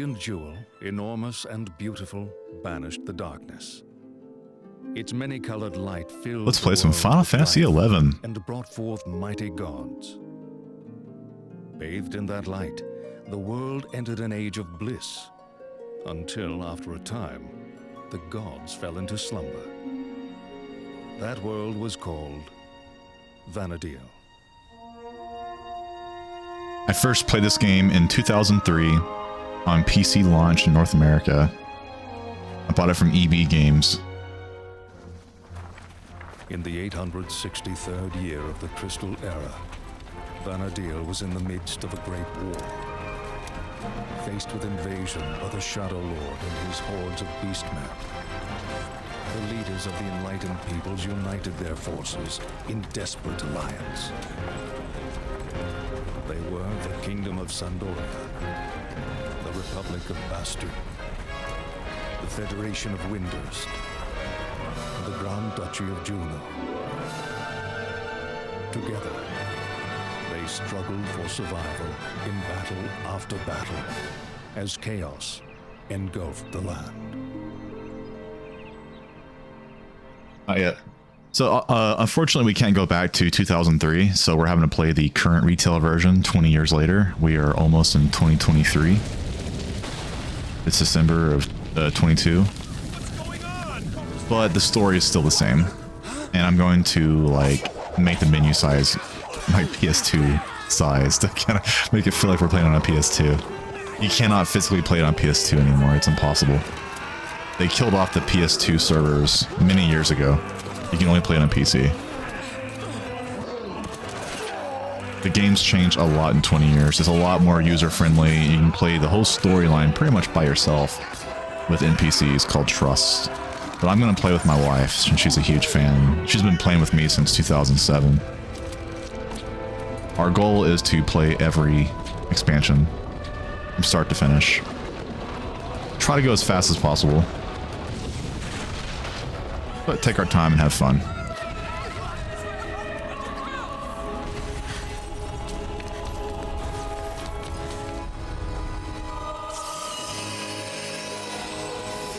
radiant jewel, enormous and beautiful, banished the darkness. Its many-colored light filled Let's the play some world Final with Fantasy life 11. and brought forth mighty gods. Bathed in that light, the world entered an age of bliss, until after a time, the gods fell into slumber. That world was called Vana'diel. I first played this game in 2003 on PC launch in North America. I bought it from EB Games. In the 863rd year of the Crystal Era, Vana'diel was in the midst of a great war. Faced with invasion by the Shadow Lord and his hordes of beastmen, the leaders of the enlightened peoples united their forces in desperate alliance. They were the Kingdom of Sandoria, the Republic of Bastu, the Federation of Windurst, and the Grand Duchy of Juno. Together, they struggled for survival in battle after battle as chaos engulfed the land. Not yet. So, unfortunately, we can't go back to 2003, so we're having to play the current retail version 20 years later. We are almost in 2023. It's December of 22. But the story is still the same. And I'm going to, like, make the menu size like PS2 size to kind of make it feel like we're playing on a PS2. You cannot physically play it on PS2 anymore. It's impossible. They killed off the PS2 servers many years ago. You can only play it on PC. The game's changed a lot in 20 years. It's a lot more user-friendly. You can play the whole storyline pretty much by yourself with NPCs called Trusts. But I'm going to play with my wife since she's a huge fan. She's been playing with me since 2007. Our goal is to play every expansion from start to finish. Try to go as fast as possible. But take our time and have fun.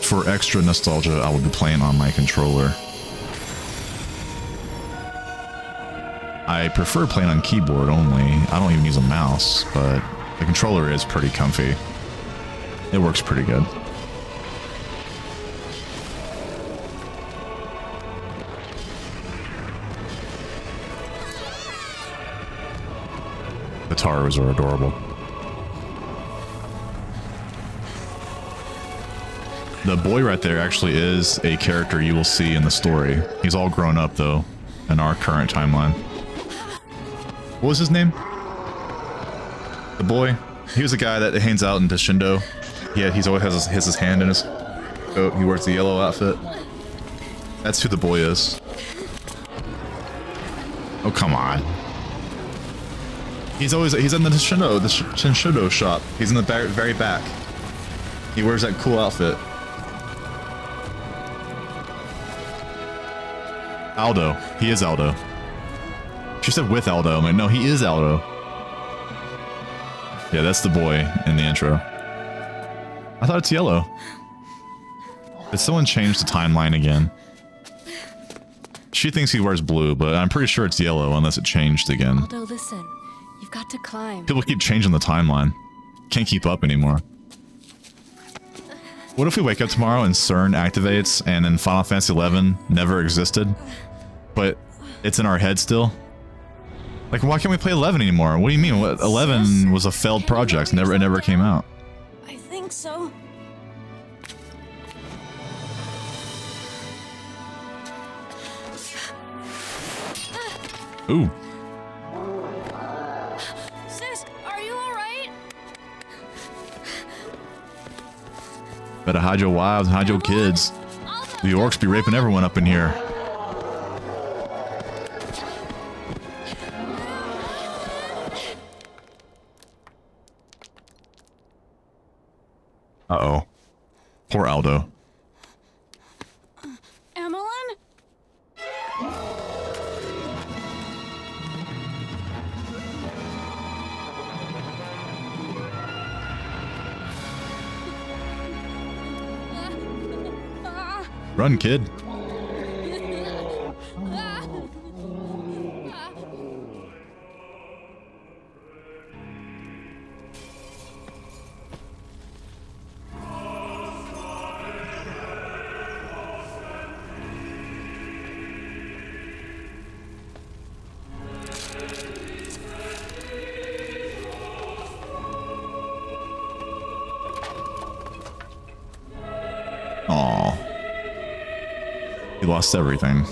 For extra nostalgia, I will be playing on my controller. I prefer playing on keyboard only. I don't even use a mouse, but the controller is pretty comfy. It works pretty good. The Taros are adorable. The boy right there actually is a character you will see in the story. He's all grown up, though, in our current timeline. What was his name? The boy? He was a guy that hangs out in Deshindo. Yeah, he's always has his hand in his coat. He wears the yellow outfit. That's who the boy is. Oh, come on. He's in the Deshindo shop. He's in the very back. He wears that cool outfit. Aldo. He is Aldo. She said with Aldo. I'm like, no, he is Aldo. Yeah, that's the boy in the intro. I thought it's yellow. Did someone change the timeline again? She thinks he wears blue, but I'm pretty sure it's yellow unless it changed again. Aldo, listen. You've got to climb. People keep changing the timeline. Can't keep up anymore. What if we wake up tomorrow and CERN activates and then Final Fantasy 11 never existed? But it's in our head still? Like, why can't we play 11 anymore? What do you mean? 11 was a failed project. It never came out. I think so. Ooh. Sis, are you alright? Better hide your wives and hide your kids. The orcs be raping everyone up in here. Uh-oh. Poor Aldo. Emelyn? Run, kid. Aw. He lost everything.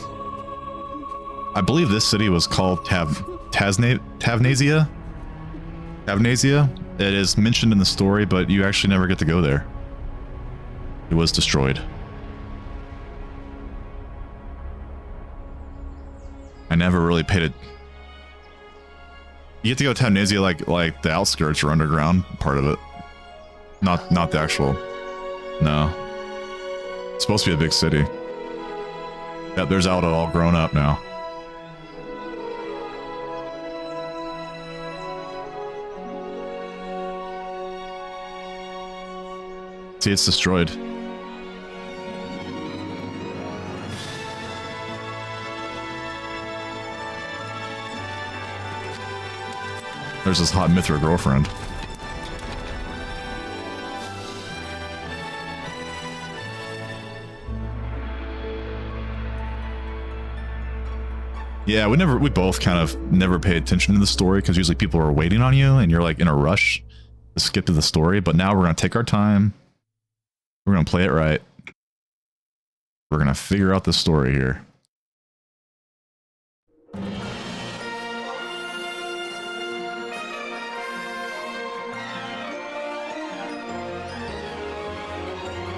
I believe this city was called Tavnasia? Tavnasia? It is mentioned in the story, but you actually never get to go there. It was destroyed. I never really paid it. You get to go to Tavnasia like the outskirts or underground part of it. Not the actual. No. It's supposed to be a big city. Yep, there's Alda all grown up now. See, it's destroyed. There's this hot Mithra girlfriend. Yeah, we both kind of never pay attention to the story because usually people are waiting on you and you're like in a rush to skip to the story. But now we're going to take our time. We're going to play it right. We're going to figure out the story here.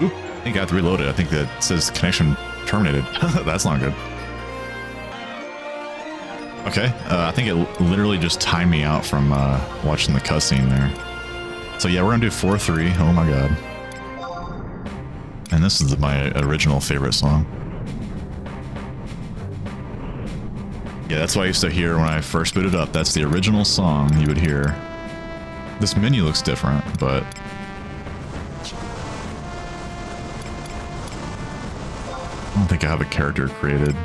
Oop, I think I have to reload it. I think that says connection terminated. That's not good. Okay, I think it literally just timed me out from watching the cutscene there. So yeah, we're gonna do 4-3. Oh my god. And this is my original favorite song. Yeah, that's what I used to hear when I first booted up. That's the original song you would hear. This menu looks different, but... I don't think I have a character created.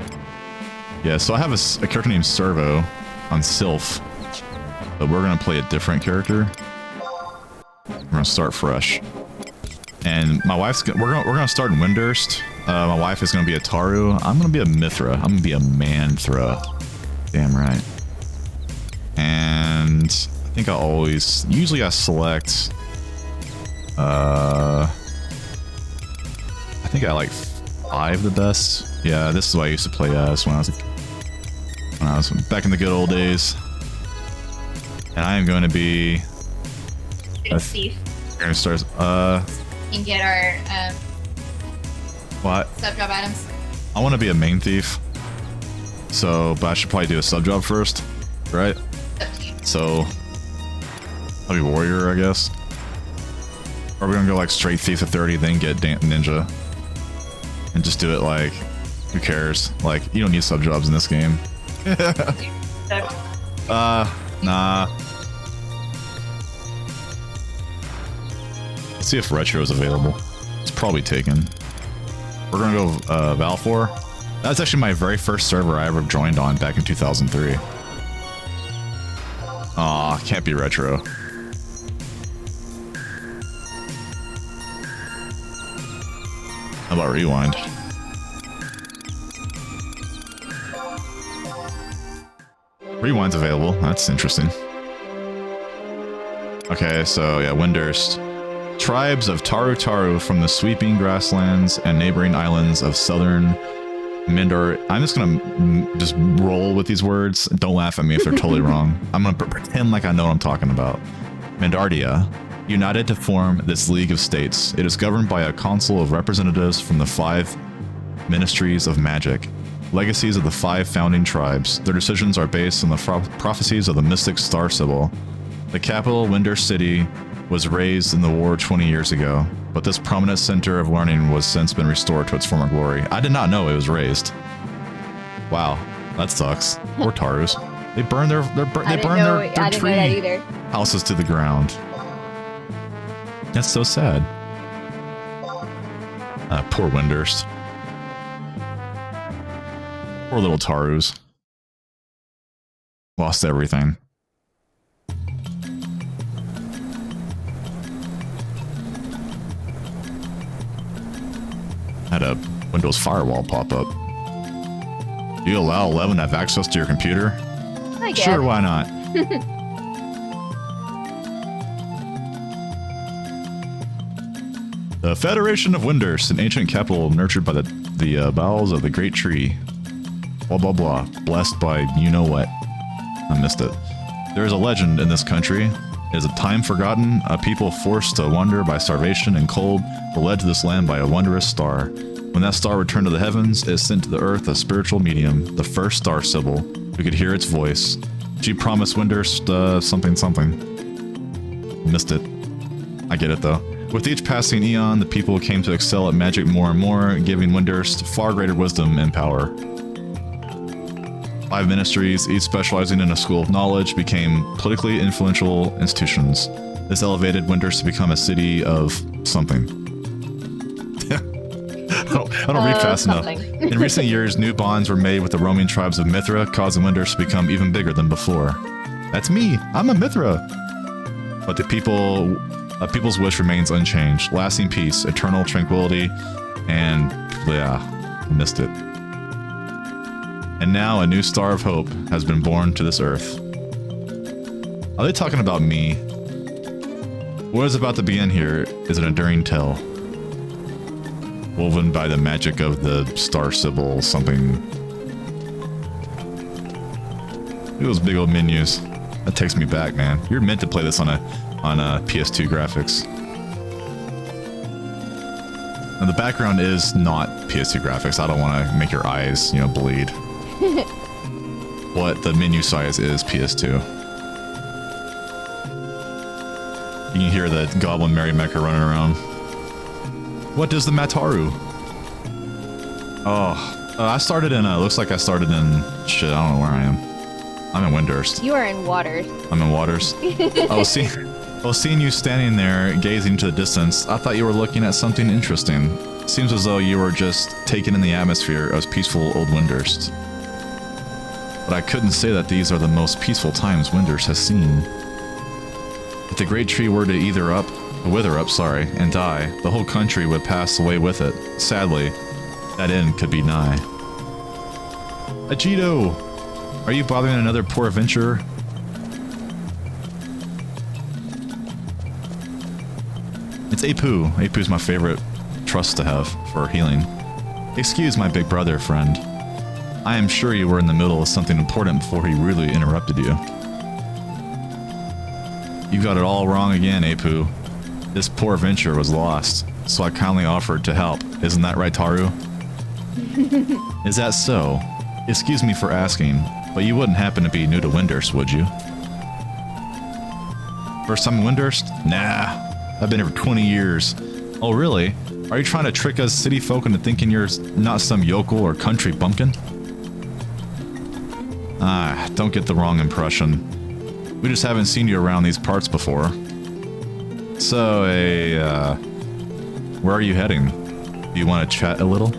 Yeah, so I have a character named Servo on Sylph, but we're gonna play a different character. We're gonna start fresh, and my wife's we're gonna start in Windurst. My wife is gonna be a Taru. I'm gonna be a Mithra. I'm gonna be a Manthra. Damn right. And I think usually I select. I think I like 5 the best. Yeah, this is what I used to play as when I was back in the good old days. And I am going to be a thief. We're gonna start. You can get our what? Sub job items. I want to be a main thief. So, but I should probably do a sub job first, right? Up to you. So, I'll be warrior, I guess. Or are we gonna go like straight thief to 30, then get ninja, and just do it like, who cares? Like, you don't need sub jobs in this game. Nah. Let's see if retro is available. It's probably taken. We're gonna go Valfor. That's actually my very first server I ever joined on back in 2003. Aw, can't be retro. How about rewind? Rewind's available. That's interesting. Okay, so yeah, Windurst. Tribes of Taru from the sweeping grasslands and neighboring islands of southern Mindor. I'm just gonna just roll with these words. Don't laugh at me if they're totally wrong. I'm gonna pretend like I know what I'm talking about. Mandardia, united to form this League of States. It is governed by a council of representatives from the 5 ministries of magic, legacies of the 5 founding tribes. Their decisions are based on the prophecies of the mystic Star Sibyl. The capital, Windurst City, was raised in the war 20 years ago, but this prominent center of learning was since been restored to its former glory. I did not know it was raised. Wow, that sucks. Poor Tarus. They burn their tree houses to the ground. That's so sad. Poor Windurst. Poor little Tarus. Lost everything. Had a Windows firewall pop up. Do you allow 11 to have access to your computer? I guess. Sure, why not? The Federation of Windurst, an ancient capital nurtured by the bowels of the great tree. Blah blah blah. Blessed by you know what. I missed it. There is a legend in this country. It is a time forgotten, a people forced to wander by starvation and cold were led to this land by a wondrous star. When that star returned to the heavens, it sent to the earth a spiritual medium, the first star Sybil, who could hear its voice. She promised Windurst something something. Missed it. I get it though. With each passing eon, the people came to excel at magic more and more, giving Windurst far greater wisdom and power. 5 ministries, each specializing in a school of knowledge, became politically influential institutions. This elevated Windurst to become a city of something. I don't read fast something. enough. In recent years, new bonds were made with the roaming tribes of Mithra, causing Windurst to become even bigger than before. That's me. I'm a Mithra. But the people's wish remains unchanged. Lasting peace, eternal tranquility, and yeah, I missed it. And now a new star of hope has been born to this earth. Are they talking about me? What is about to begin here is an enduring tale. Woven by the magic of the star Sybil something. Look at those big old menus. That takes me back, man. You're meant to play this on a PS2 graphics. Now the background is not PS2 graphics. I don't want to make your eyes, bleed. But the menu size is PS2. You can hear the Goblin Mary Mecha running around. What does the Mataru? Oh, I started in, looks like I started in, shit, I don't know where I am. I'm in Windurst. You are in Waters. I'm in Waters. I was seeing you standing there, gazing into the distance. I thought you were looking at something interesting. Seems as though you were just taken in the atmosphere of peaceful old Windurst. But I couldn't say that these are the most peaceful times Windurst has seen. If the great tree were to wither up, and die, the whole country would pass away with it. Sadly, that end could be nigh. Ajito! Are you bothering another poor adventurer? It's Apu. Apu's my favorite trust to have for healing. Excuse my big brother, friend. I am sure you were in the middle of something important before he rudely interrupted you. You got it all wrong again, Apu. This poor adventurer was lost, so I kindly offered to help. Isn't that right, Taru? Is that so? Excuse me for asking, but you wouldn't happen to be new to Windurst, would you? First time in Windurst? Nah. I've been here for 20 years. Oh, really? Are you trying to trick us city folk into thinking you're not some yokel or country bumpkin? Ah, don't get the wrong impression. We just haven't seen you around these parts before. So, where are you heading? Do you want to chat a little?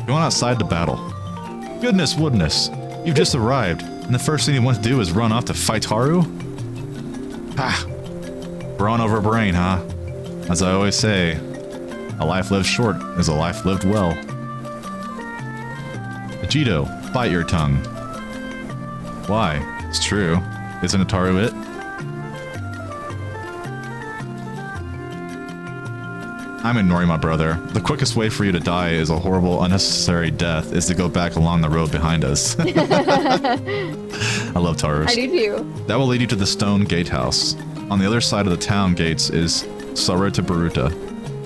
Going outside to battle. Goodness woodness, you've just arrived, and the first thing you want to do is run off to fight Haru? Ha! Brawn over brain, huh? As I always say, a life lived short is a life lived well. Ajito, bite your tongue. Why? It's true. Isn't Ataru it? I'm ignoring my brother. The quickest way for you to die is a horrible, unnecessary death is to go back along the road behind us. I love Tarus. I do too. That will lead you to the stone gatehouse. On the other side of the town gates is Sarata Baruta.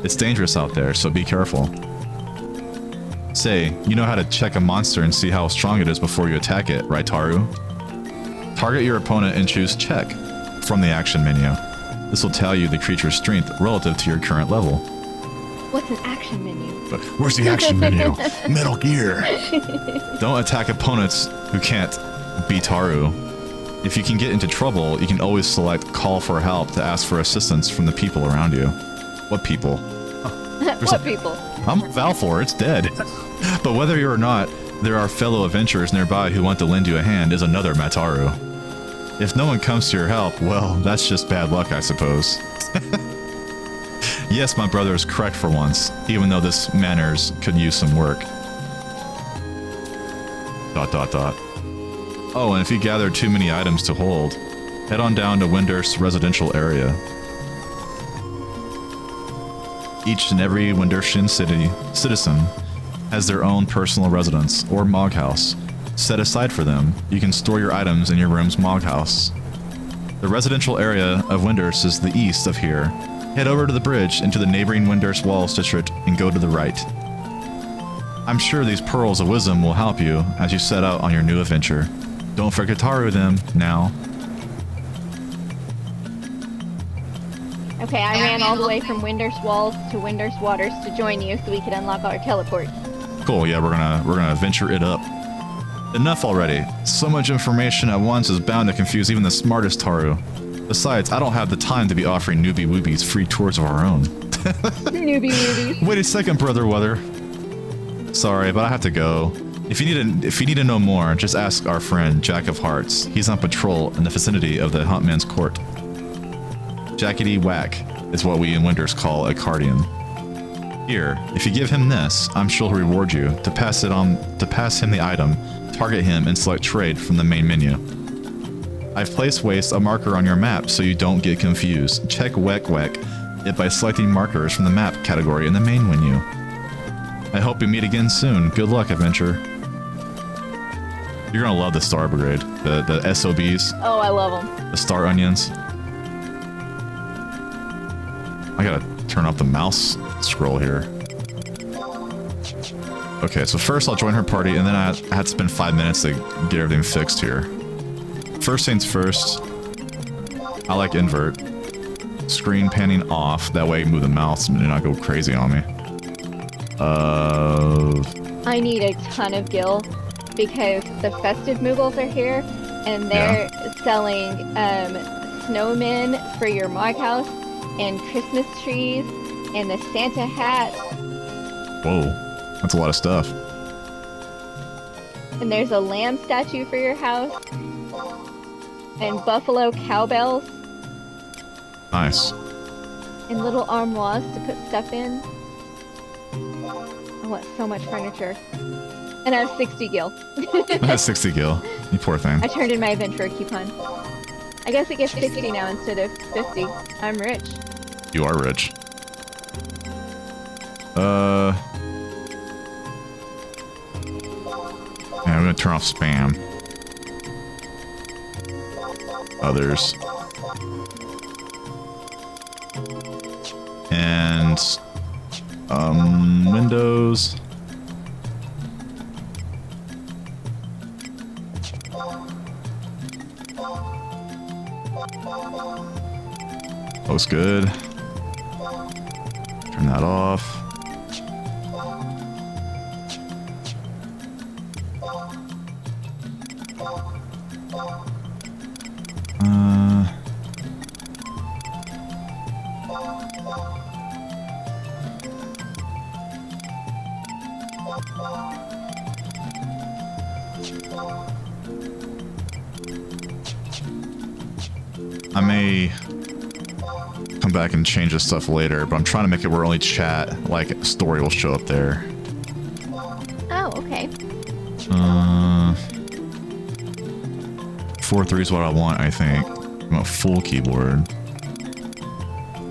It's dangerous out there, so be careful. Say, you know how to check a monster and see how strong it is before you attack it, right, Taru? Target your opponent and choose check from the action menu. This will tell you the creature's strength relative to your current level. What's an action menu? But where's the action menu? Metal Gear. Don't attack opponents who can't beat Taru. If you can get into trouble, you can always select call for help to ask for assistance from the people around you. What people? What people? I'm Valfor, it's dead. But whether you're or not, there are fellow adventurers nearby who want to lend you a hand is another Mataru. If no one comes to your help, well, that's just bad luck, I suppose. Yes, my brother is correct for once, even though this manners could use some work. ... Oh, and if you gather too many items to hold, head on down to Windurst's residential area. Each and every Windurstian citizen has their own personal residence, or mog house, set aside for them. You can store your items in your room's mog house. The residential area of Windurst is the east of here. Head over to the bridge into the neighboring Windurst Walls district and go to the right. I'm sure these pearls of wisdom will help you as you set out on your new adventure. Don't forget Taru them now. Okay, I ran all the way from Windurst Walls to Windurst Waters to join you so we could unlock our teleport. Cool, yeah, we're gonna venture it up. Enough already. So much information at once is bound to confuse even the smartest Taru. Besides, I don't have the time to be offering newbie woobies free tours of our own. Newbie woobies. Wait a second, Brother Weather. Sorry, but I have to go. If you need to know more, just ask our friend Jack of Hearts. He's on patrol in the vicinity of the Huntman's Court. Jackety Whack is what we in Windurst call a Cardian. Here, if you give him this, I'm sure he'll reward you. To pass him the item, target him and select trade from the main menu. I've placed a marker on your map so you don't get confused. Check Weck it by selecting markers from the map category in the main menu. I hope we meet again soon. Good luck, adventure. You're gonna love the Star Brigade, the SOBs. Oh, I love them. The Star Onions. I gotta turn off the mouse scroll here. Okay, so first I'll join her party, and then I had to spend 5 minutes to get everything fixed here. First things first, I like invert. Screen panning off, that way I can move the mouse and not go crazy on me. I need a ton of gil because the festive Moogles are here, and they're selling snowmen for your mog house, and Christmas trees, and the Santa hat. Whoa, that's a lot of stuff. And there's a lamb statue for your house, and buffalo cowbells, Nice. and little armoires to put stuff in. I want so much furniture. And I have 60 gil. I have 60 gil. You poor thing. I turned in my adventurer coupon. I guess it gets 60 now instead of 50. I'm rich. You are rich. Yeah, I'm gonna turn off spam. Others. And Windows. Looks good. Turn that off. I may come back and change this stuff later, but I'm trying to make it where only chat, like story, will show up there. Oh, okay. 4-3 is what I want, I think. I want full keyboard.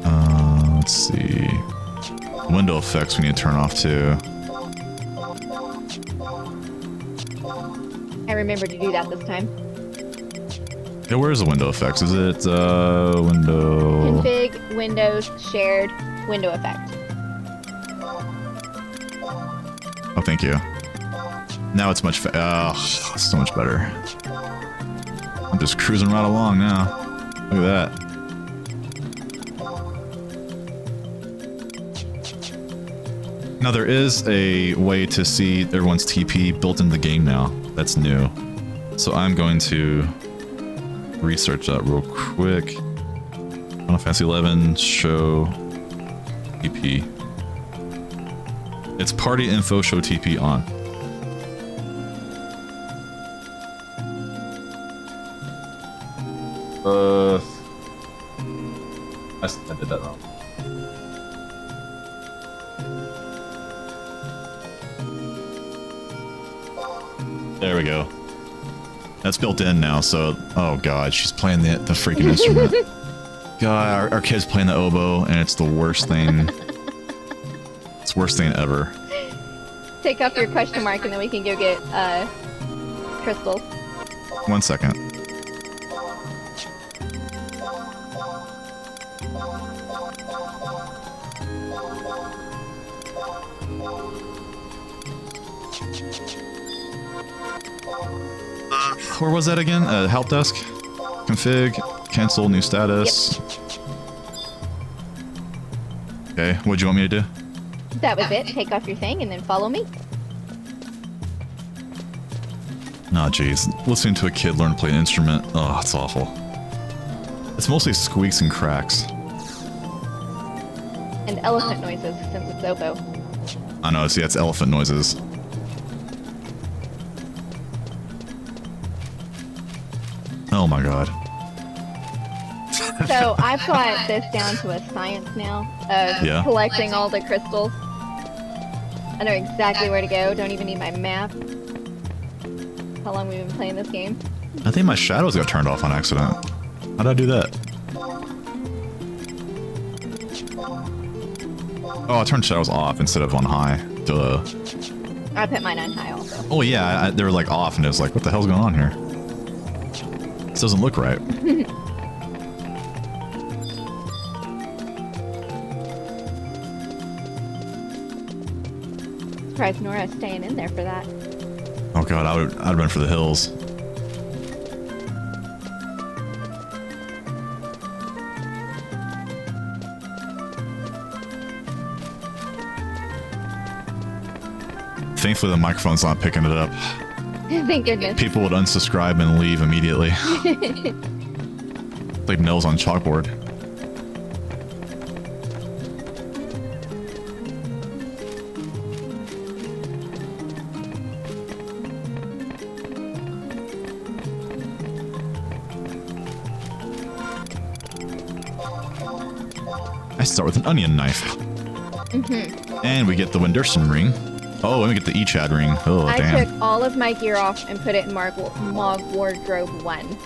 Let's see. Window effects we need to turn off too. I remember to do that this time. Yeah, where's the window effects? Is it window? Config, Windows, shared, window effect. Oh, thank you. Now it's much so much better. I'm just cruising right along now. Look at that. Now there is a way to see everyone's TP built into the game now. That's new. So I'm going to research that real quick. Final Fantasy 11 show TP. It's party info show TP on. I did that wrong. There we go. That's built in now, so... Oh god, she's playing the freaking instrument. God, our kid's playing the oboe, and it's the worst thing. It's the worst thing ever. Take off your question mark and then we can go get crystals. 1 second. Where was that again? Help desk? Config? Cancel new status? Yep. Okay, what'd you want me to do? That was it. Take off your thing and then follow me. Oh jeez, listening to a kid learn to play an instrument, oh, it's awful. It's mostly squeaks and cracks. And elephant noises, since it's oboe. I know, see, that's elephant noises. Oh my god. So I've got this down to a science now of collecting all the crystals. I know exactly where to go, don't even need my map. How long we've been playing this game. I think my shadows got turned off on accident. How did I do that? Oh, I turned shadows off instead of on high. Duh. I put mine on high also. Oh yeah, they were like off and it was like, what the hell's going on here? This doesn't look right. Surprised Nora's staying in there for that. Oh god, I'd run for the hills. Thankfully the microphone's not picking it up. Thank goodness. People would unsubscribe and leave immediately. Like nails on chalkboard. I start with an onion knife. And we get the Windurst ring. Oh, and we get the Echad ring. Oh, damn. I took all of my gear off and put it in Mog Wardrobe 1.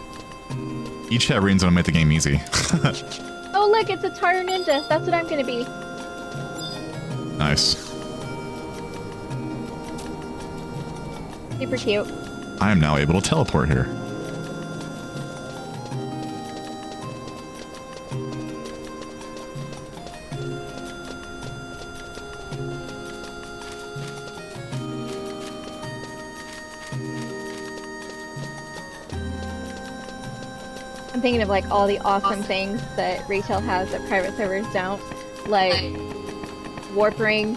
Echad ring's gonna make the game easy. Oh look, it's a Tartar Ninja. That's what I'm gonna be. Nice. Super cute. I am now able to teleport here. I'm thinking of like all the awesome things that retail has that private servers don't, like warp ring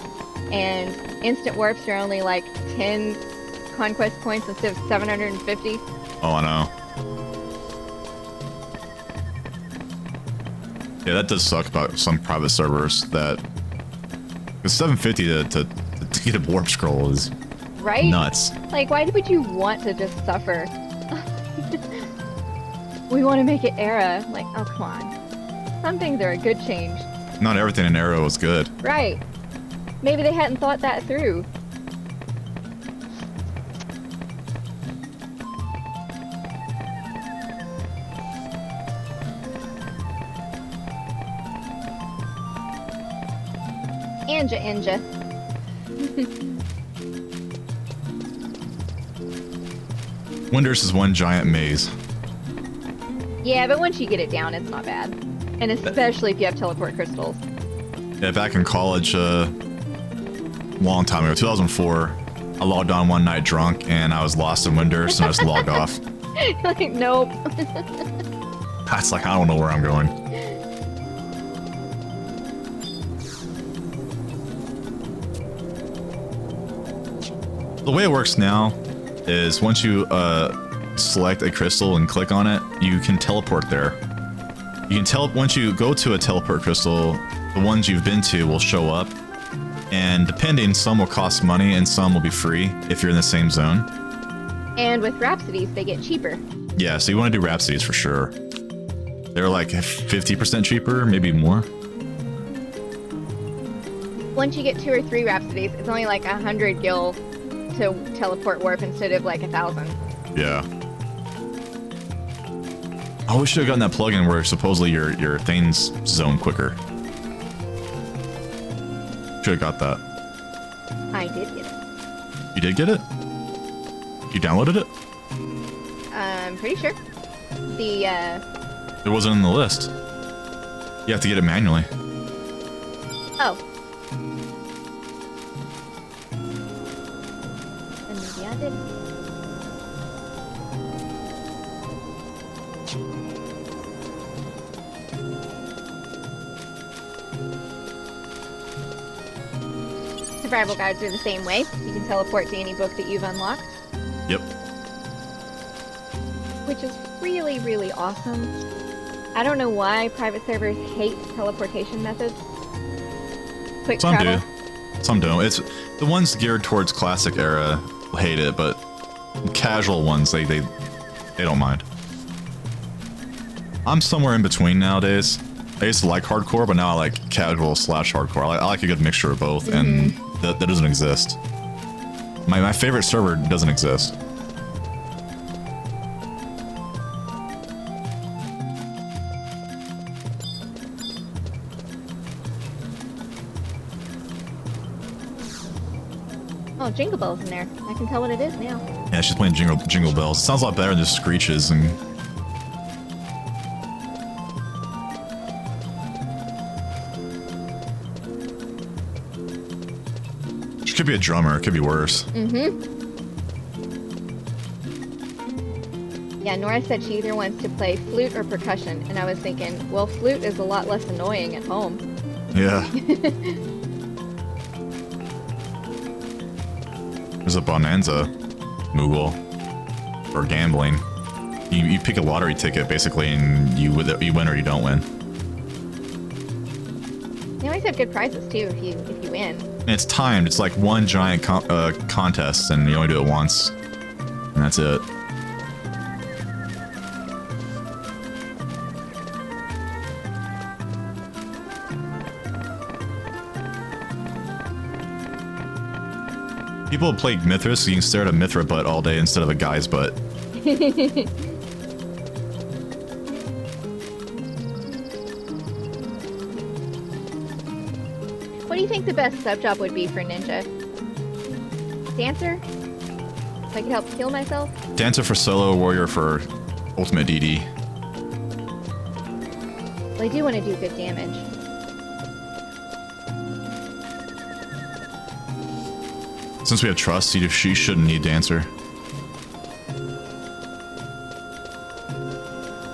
and instant warps are only like 10 conquest points instead of 750. Oh, I know. Yeah, that does suck about some private servers that... Because 750 to get a warp scroll is right? Nuts. Like, why would you want to just suffer? We want to make it era. Like, oh, come on. Some things are a good change. Not everything in Arrow is good. Right. Maybe they hadn't thought that through. Anja. Windurst is one giant maze. Yeah, but once you get it down, it's not bad. And especially if you have teleport crystals. Yeah, back in college, long time ago, 2004, I logged on one night drunk and I was lost in Windurst and I just logged off. Like, nope. That's like, I don't know where I'm going. The way it works now is once you select a crystal and click on it, you can teleport there. You can once you go to a teleport crystal, the ones you've been to will show up, And depending, some will cost money and some will be free if you're in the same zone. And with Rhapsodies, they get cheaper. Yeah, so you want to do Rhapsodies for sure. They're like 50% cheaper, maybe more. Once you get 2 or 3 Rhapsodies, it's only like 100 gil to teleport warp instead of like 1,000. Yeah. Oh, we should have gotten that plugin where supposedly your things zone quicker. Should have got that. I did get it. You did get it? You downloaded it? I'm pretty sure. The, It wasn't in the list. You have to get it manually. Oh. Then maybe I didn't. Survival guides are the same way. You can teleport to any book that you've unlocked, Yep. which is really, really awesome. I don't know why private servers hate teleportation methods. Quick Some travel. do. Some don't. It's the ones geared towards classic era hate it, but casual ones they don't mind. I'm somewhere in between nowadays. I used to like hardcore, but now I like casual / hardcore. I like a good mixture of both, and that doesn't exist. My favorite server doesn't exist. Oh, Jingle Bell's in there. I can tell what it is now. Yeah, she's playing Jingle Bells. Sounds a lot better than just screeches and. She could be a drummer. It could be worse. Yeah, Nora said she either wants to play flute or percussion, and I was thinking, well, flute is a lot less annoying at home. Yeah. There's a Bonanza Moogle for gambling. You pick a lottery ticket basically, and you win or you don't win. They always have good prizes too if you win. And it's timed. It's like one giant contest, and you only do it once, and that's it. People play Mithras, so you can stare at a Mithra butt all day instead of a guy's butt. What do you think the best sub job would be for Ninja? Dancer? So I could help heal myself? Dancer for solo, warrior for ultimate DD. Well, I do want to do good damage. Since we have trust, she shouldn't need Dancer.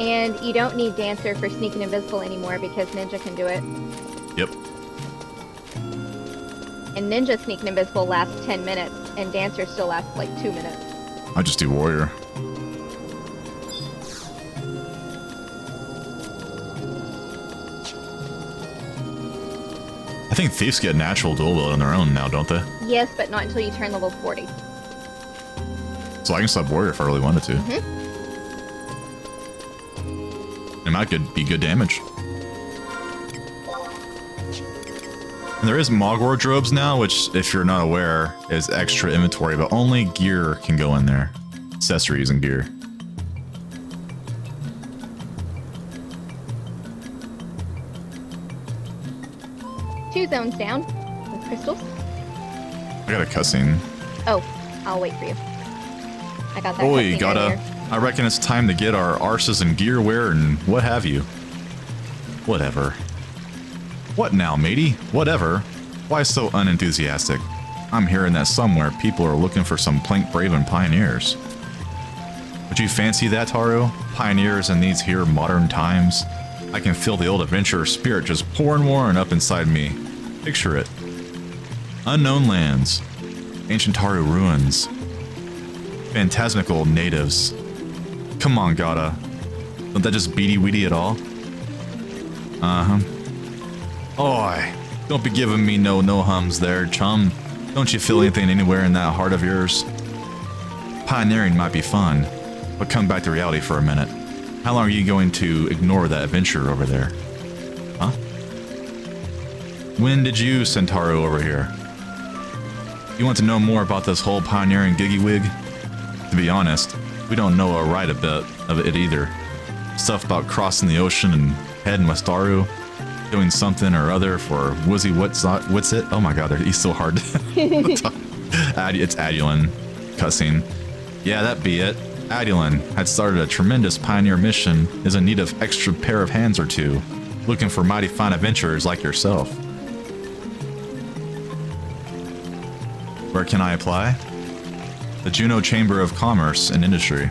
And you don't need Dancer for sneaking invisible anymore because Ninja can do it. Yep. And Ninja sneaking invisible lasts 10 minutes, and Dancer still lasts like 2 minutes. I just do warrior. I think thieves get natural dual wield on their own now, don't they? Yes, but not until you turn level 40. So I can sub warrior if I really wanted to. It might be good damage. And there is Mog wardrobes now, which, if you're not aware, is extra inventory, but only gear can go in there. Accessories and gear. Two zones down with crystals. I got a cussing. Oh, I'll wait for you. I got that. Oh, cutscene you gotta. earlier. I reckon it's time to get our arses and gear wear and what have you. Whatever. What now, matey? Whatever. Why so unenthusiastic? I'm hearing that somewhere people are looking for some plank brave and pioneers. Would you fancy that, Taru? Pioneers in these here modern times? I can feel the old adventurer spirit just pouring up inside me. Picture it. Unknown lands. Ancient Taru ruins. Phantasmical natives. Come on, Gata. Don't that just beady weedy at all? Uh-huh. Oi. Don't be giving me no hums there, chum. Don't you feel anything anywhere in that heart of yours? Pioneering might be fun, but come back to reality for a minute. How long are you going to ignore that adventure over there? Huh? When did you send Taru over here? You want to know more about this whole pioneering giggywig? To be honest, we don't know a right a bit of it either. Stuff about crossing the ocean and heading with Taru, doing something or other for Woozy what's it? Oh my god, he's so hard. It's Adulin. Cussing. Yeah, that be it. Adulin had started a tremendous pioneer mission, is in need of extra pair of hands or two, looking for mighty fine adventurers like yourself. Where can I apply? The Juneau Chamber of Commerce and Industry.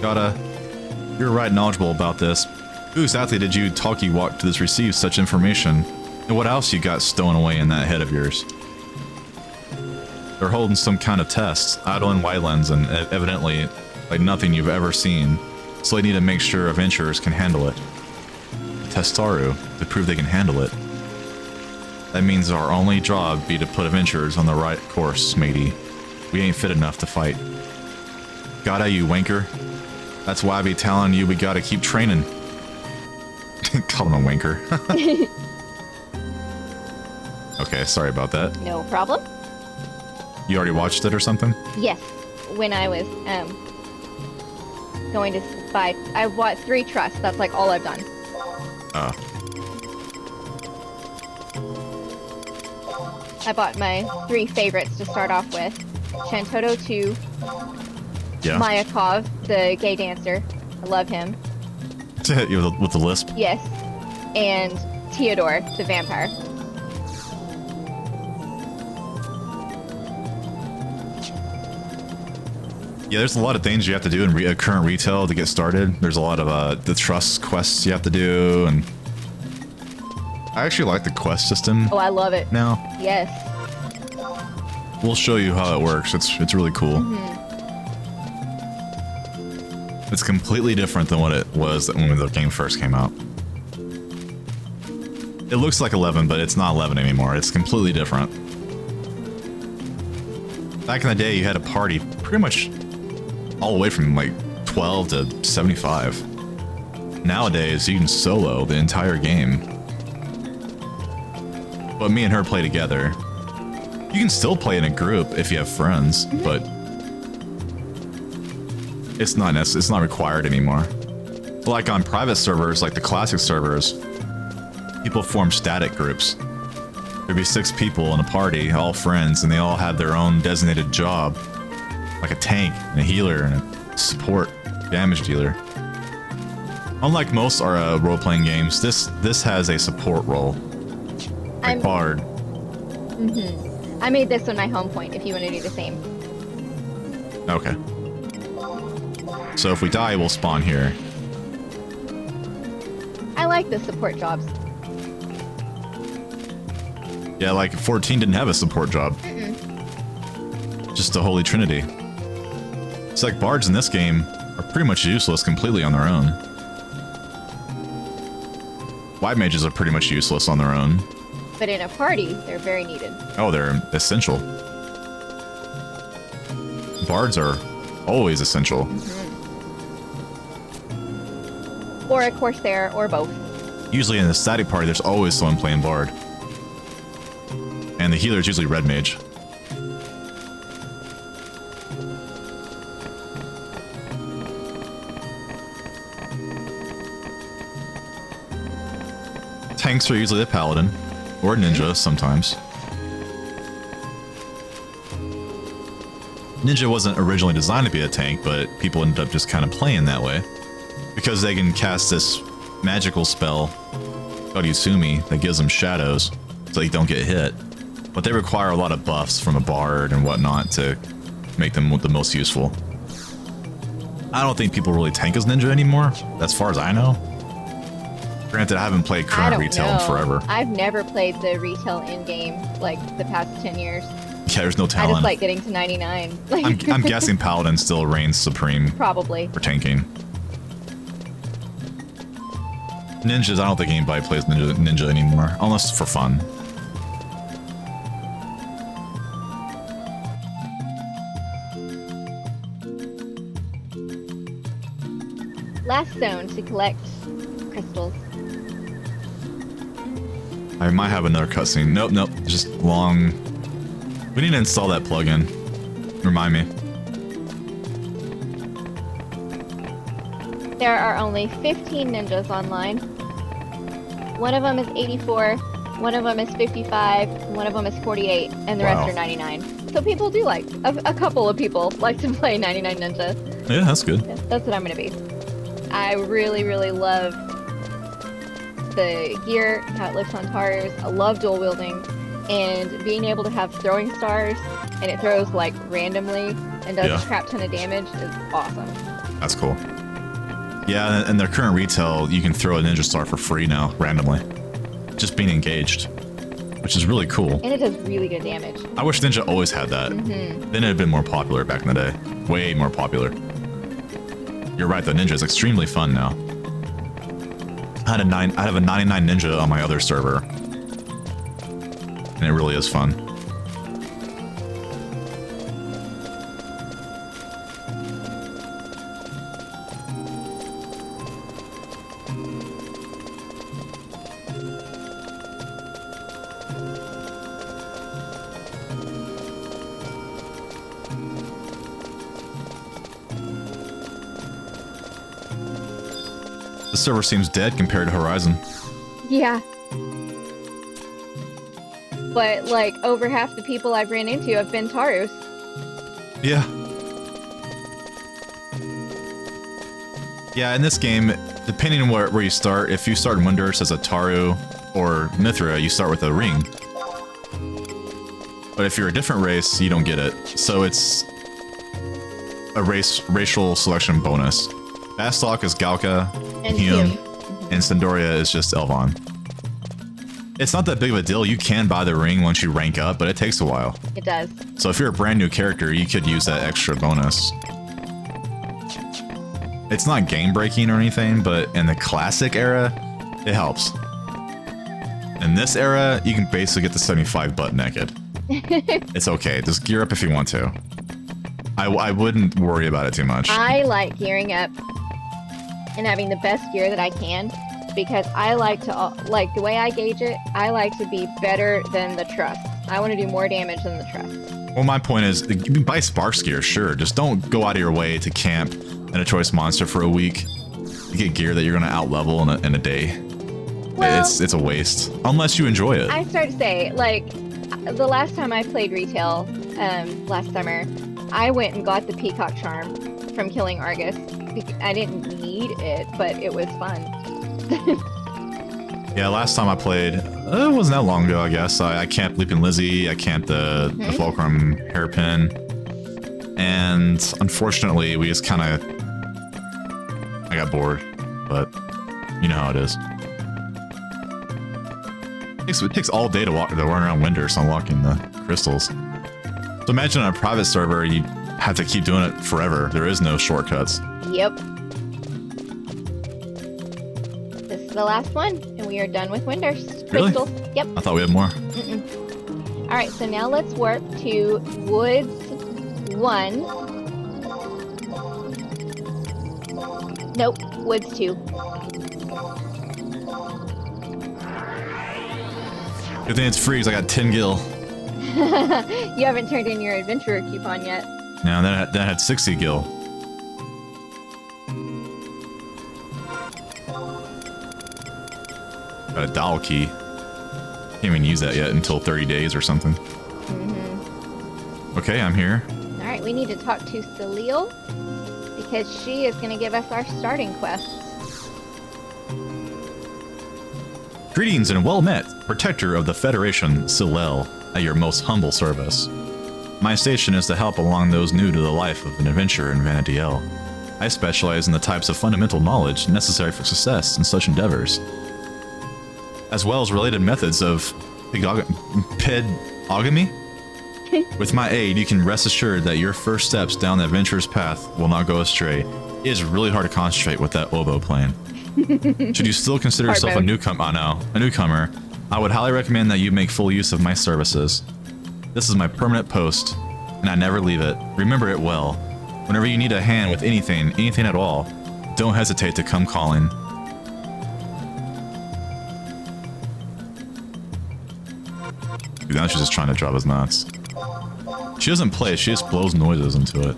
You're right knowledgeable about this. Who exactly did you talkie-walk to receive such information? And what else you got stolen away in that head of yours? They're holding some kind of test, Idolin Wildlands, and evidently like nothing you've ever seen, so they need to make sure adventurers can handle it. Test Taru to prove they can handle it. That means our only job be to put adventurers on the right course, matey. We ain't fit enough to fight. Gotta, you wanker. That's why I be telling you we gotta keep training. Call him a wanker. Okay, sorry about that. No problem. You already watched it or something? Yes, when I was going to buy, I bought 3 trusts. That's like all I've done. I bought my 3 favorites to start off with: Chantoto 2, Yeah. Mayakov, the gay dancer. I love him. With the lisp? Yes, and Theodore, the vampire. Yeah, there's a lot of things you have to do in current retail to get started. There's a lot of the trust quests you have to do, and I actually like the quest system. Oh, I love it. Now. Yes. We'll show you how it works. It's really cool. It's completely different than what it was when the game first came out. It looks like 11, but it's not 11 anymore. It's completely different. Back in the day, you had a party pretty much all the way from like 12 to 75. Nowadays, you can solo the entire game. But me and her play together. You can still play in a group if you have friends, but it's not required anymore. Like on private servers, like the classic servers, people form static groups. There'd be 6 people in a party, all friends, and they all have their own designated job, like a tank and a healer and a support damage dealer. Unlike most role-playing games, this has a support role, like Bard. I made this one my home point. If you want to do the same. Okay. So if we die, we'll spawn here. I like the support jobs. Yeah, like 14 didn't have a support job. Just the Holy Trinity. It's like bards in this game are pretty much useless completely on their own. White mages are pretty much useless on their own. But in a party, they're very needed. Oh, they're essential. Bards are always essential. Or a Corsair, or both. Usually in a static party, there's always someone playing Bard. And the healer is usually Red Mage. Tanks are usually the Paladin, or Ninja sometimes. Ninja wasn't originally designed to be a tank, but people ended up just kind of playing that way. Because they can cast this magical spell, called Yusumi, that gives them shadows, so they don't get hit. But they require a lot of buffs from a bard and whatnot to make them the most useful. I don't think people really tank as Ninja anymore, as far as I know. Granted, I haven't played current retail in forever. I've never played the retail in-game, like, the past 10 years. Yeah, there's no talent. I just like getting to 99. I'm guessing Paladin still reigns supreme. Probably. For tanking. Ninjas, I don't think anybody plays ninja anymore, unless for fun. Last zone to collect crystals. I might have another cutscene. Nope, nope. Just long. We need to install that plugin. Remind me. There are only 15 ninjas online. One of them is 84, one of them is 55, one of them is 48, and the Wow. rest are 99. So people do like, a couple of people like to play 99 Ninja. Yeah, that's good. Yeah, that's what I'm gonna be. I really, really love the gear, how it looks on Taurus. I love dual wielding, and being able to have throwing stars, and it throws like randomly and does Yeah. a crap ton of damage is awesome. That's cool. Yeah, and their current retail, you can throw a ninja star for free now, randomly. Just being engaged, which is really cool. And it does really good damage. I wish Ninja always had that. Mm-hmm. Then it had been more popular back in the day. Way more popular. You're right, though. Ninja is extremely fun now. I have a 99 Ninja on my other server. And it really is fun. The server seems dead compared to Horizon. Yeah. But, like, over half the people I've ran into have been Taurus. Yeah. Yeah, in this game, depending on where you start, if you start in Windurst as a Taru or Mithra, you start with a ring. But if you're a different race, you don't get it. So it's a racial selection bonus. Bastok is Galka, And Hume, Hume. and Sandoria is just Elvon. It's not that big of a deal. You can buy the ring once you rank up, but it takes a while. It does. So if you're a brand new character, you could use that extra bonus. It's not game breaking or anything, but in the classic era, it helps. In this era, you can basically get the 75 butt naked. It's okay. Just gear up if you want to. I wouldn't worry about it too much. I like gearing up and having the best gear that I can because I like to, like, the way I gauge it, I like to be better than the trust. I want to do more damage than the trust. Well, my point is, buy Sparks gear, sure. Just don't go out of your way to camp in a choice monster for a week. You get gear that you're going to out-level in a day. Well, it's a waste. Unless you enjoy it. I started to say, like, the last time I played retail, last summer, I went and got the Peacock Charm from killing Argus. I didn't need it, but it was fun. Yeah, last time I played, it wasn't that long ago, I guess. I camped Leaping Lizzie, I camped the Fulcrum Hairpin, and unfortunately, we just kind of... I got bored, but you know how it is. It takes all day to run around Windurst unlocking the crystals. So imagine on a private server, you have to keep doing it forever. There is no shortcuts. Yep. This is the last one, and we are done with Windurst. Really? Crystals. Yep. I thought we had more. Mm-mm. All right, so now let's warp to Woods 1. Nope, Woods 2. Good thing it's free because I got 10 gil. You haven't turned in your adventurer coupon yet. Now that had 60 gil. Got a doll key. Can't even use that yet until 30 days or something. Okay, I'm here. All right, we need to talk to Selele because she is going to give us our starting quests. Greetings and well met, protector of the Federation, Selele, at your most humble service. My station is to help along those new to the life of an adventurer in Vanadiel. I specialize in the types of fundamental knowledge necessary for success in such endeavors, as well as related methods of pedogamy. With my aid, you can rest assured that your first steps down the adventurer's path will not go astray. It is really hard to concentrate with that oboe playing. Should you still consider Hard yourself a mode. newcomer, I would highly recommend that you make full use of my services. This is my permanent post, and I never leave it. Remember it well. Whenever you need a hand with anything at all, don't hesitate to come calling. Dude, now she's just trying to drop us nuts. She doesn't play, she just blows noises into it.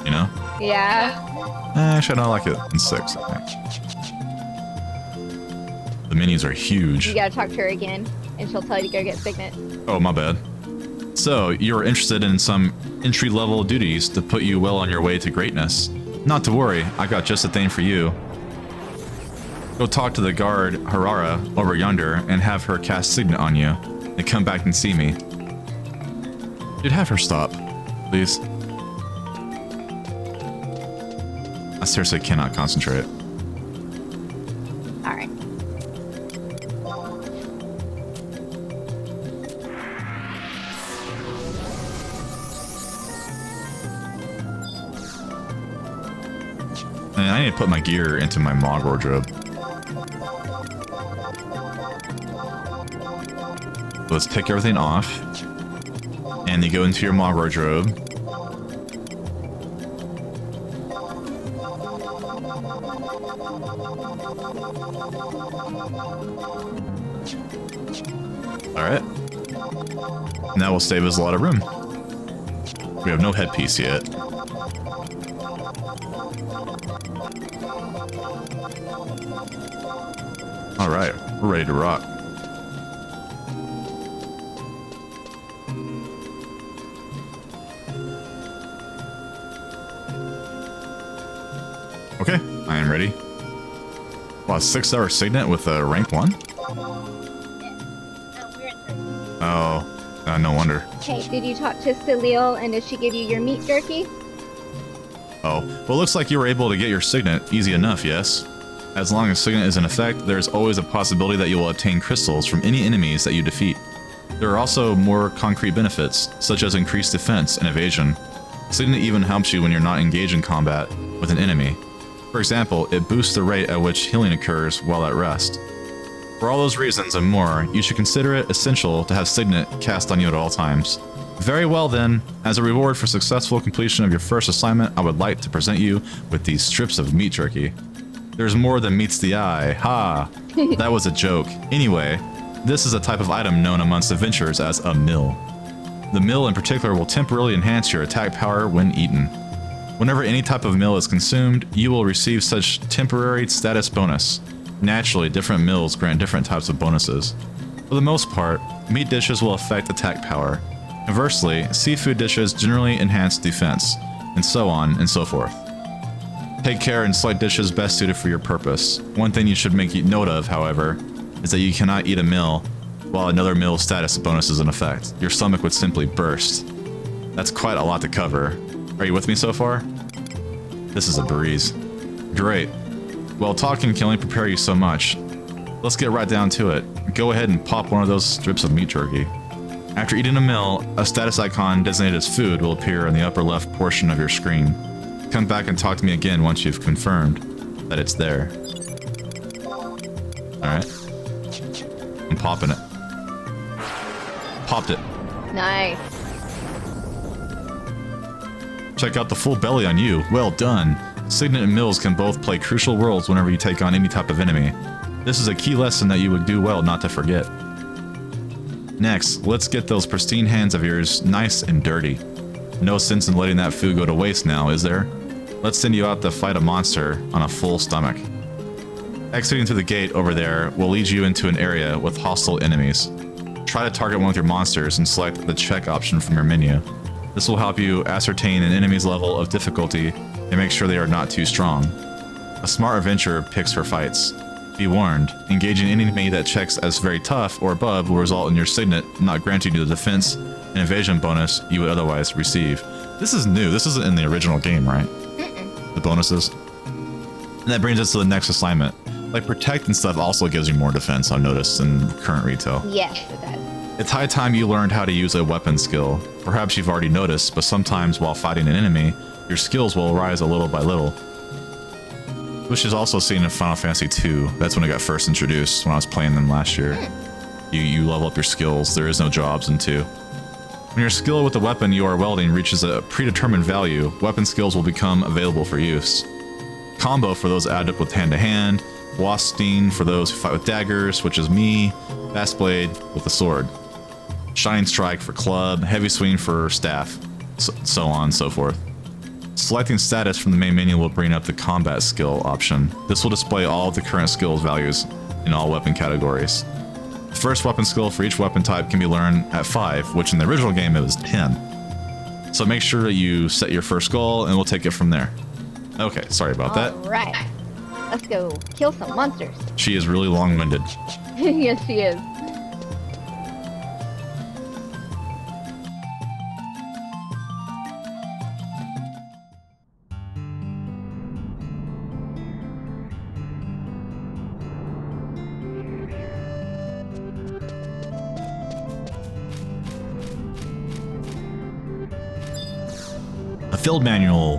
You know? Yeah. Actually, I don't like it in 6, I think. The menus are huge. You gotta talk to her again, and she'll tell you to go get Signet. Oh, my bad. So, you're interested in some entry-level duties to put you well on your way to greatness. Not to worry, I got just the thing for you. Go talk to the guard, Harara, over yonder, and have her cast Signet on you. And come back and see me. Dude, have her stop, please. I seriously cannot concentrate. All right. And I need to put my gear into my Mog wardrobe. Let's take everything off. And you go into your Mog wardrobe. Alright. And that will save us a lot of room. We have no headpiece yet. Alright, we're ready to rock. Okay, I am ready. Wow, 6-hour Signet with a rank 1? Oh, no wonder. Hey, did you talk to Selele, and did she give you your meat jerky? Oh, well, looks like you were able to get your Signet easy enough, yes? As long as Signet is in effect, there's always a possibility that you will obtain crystals from any enemies that you defeat. There are also more concrete benefits, such as increased defense and evasion. Signet even helps you when you're not engaged in combat with an enemy. For example, it boosts the rate at which healing occurs while at rest. For all those reasons and more, you should consider it essential to have Signet cast on you at all times. Very well then, as a reward for successful completion of your first assignment, I would like to present you with these strips of meat jerky. There's more than meets the eye. Ha! That was a joke. Anyway, this is a type of item known amongst adventurers as a mill. The mill in particular will temporarily enhance your attack power when eaten. Whenever any type of mill is consumed, you will receive such temporary status bonus. Naturally, different mills grant different types of bonuses. For the most part, meat dishes will affect attack power. Conversely, seafood dishes generally enhance defense, and so on and so forth. Take care and select dishes best suited for your purpose. One thing you should make note of, however, is that you cannot eat a meal while another meal's status bonus is in effect. Your stomach would simply burst. That's quite a lot to cover. Are you with me so far? This is a breeze. Great. Well, talking can only prepare you so much. Let's get right down to it. Go ahead and pop one of those strips of meat jerky. After eating a meal, a status icon designated as food will appear in the upper left portion of your screen. Come back and talk to me again once you've confirmed that it's there. Alright. I'm popping it. Popped it. Nice. Check out the full belly on you. Well done. Signet and mills can both play crucial roles whenever you take on any type of enemy. This is a key lesson that you would do well not to forget. Next, let's get those pristine hands of yours nice and dirty. No sense in letting that food go to waste now, is there? Let's send you out to fight a monster on a full stomach. Exiting through the gate over there will lead you into an area with hostile enemies. Try to target one with your monsters and select the check option from your menu. This will help you ascertain an enemy's level of difficulty and make sure they are not too strong. A smart adventurer picks her fights. Be warned, engaging an enemy that checks as very tough or above will result in your Signet not granting you the defense and evasion bonus you would otherwise receive. This is new. This isn't in the original game, right? The bonuses. And that brings us to the next assignment. Like Protect and stuff also gives you more defense, I've noticed, in current retail. Yes, it does. It's high time you learned how to use a weapon skill. Perhaps you've already noticed, but sometimes while fighting an enemy, your skills will rise a little by little. Which is also seen in Final Fantasy II. That's when it got first introduced, when I was playing them last year. You level up your skills. There is no jobs in 2. When your skill with the weapon you are welding reaches a predetermined value, weapon skills will become available for use. Combo for those added up with hand-to-hand, Wastine for those who fight with daggers, which is me, Fast Blade with the sword, Shining Strike for club, Heavy Swing for staff, so on and so forth. Selecting status from the main menu will bring up the combat skill option. This will display all of the current skills values in all weapon categories. The first weapon skill for each weapon type can be learned at 5, which in the original game it was 10. So make sure that you set your first goal and we'll take it from there. Okay, sorry about that. Alright. Let's go kill some monsters. She is really long-winded. Yes, she is. A field manual.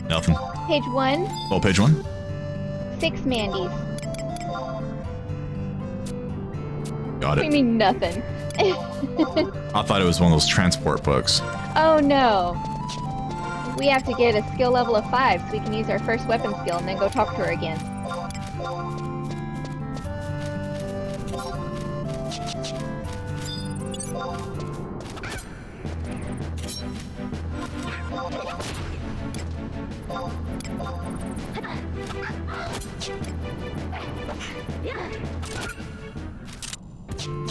Nothing. Page 1, Oh, page 1? 6 Mandy's. Got I it. mean nothing. I thought it was one of those transport books. Oh no. We have to get a skill level of 5 so we can use our first weapon skill and then go talk to her again.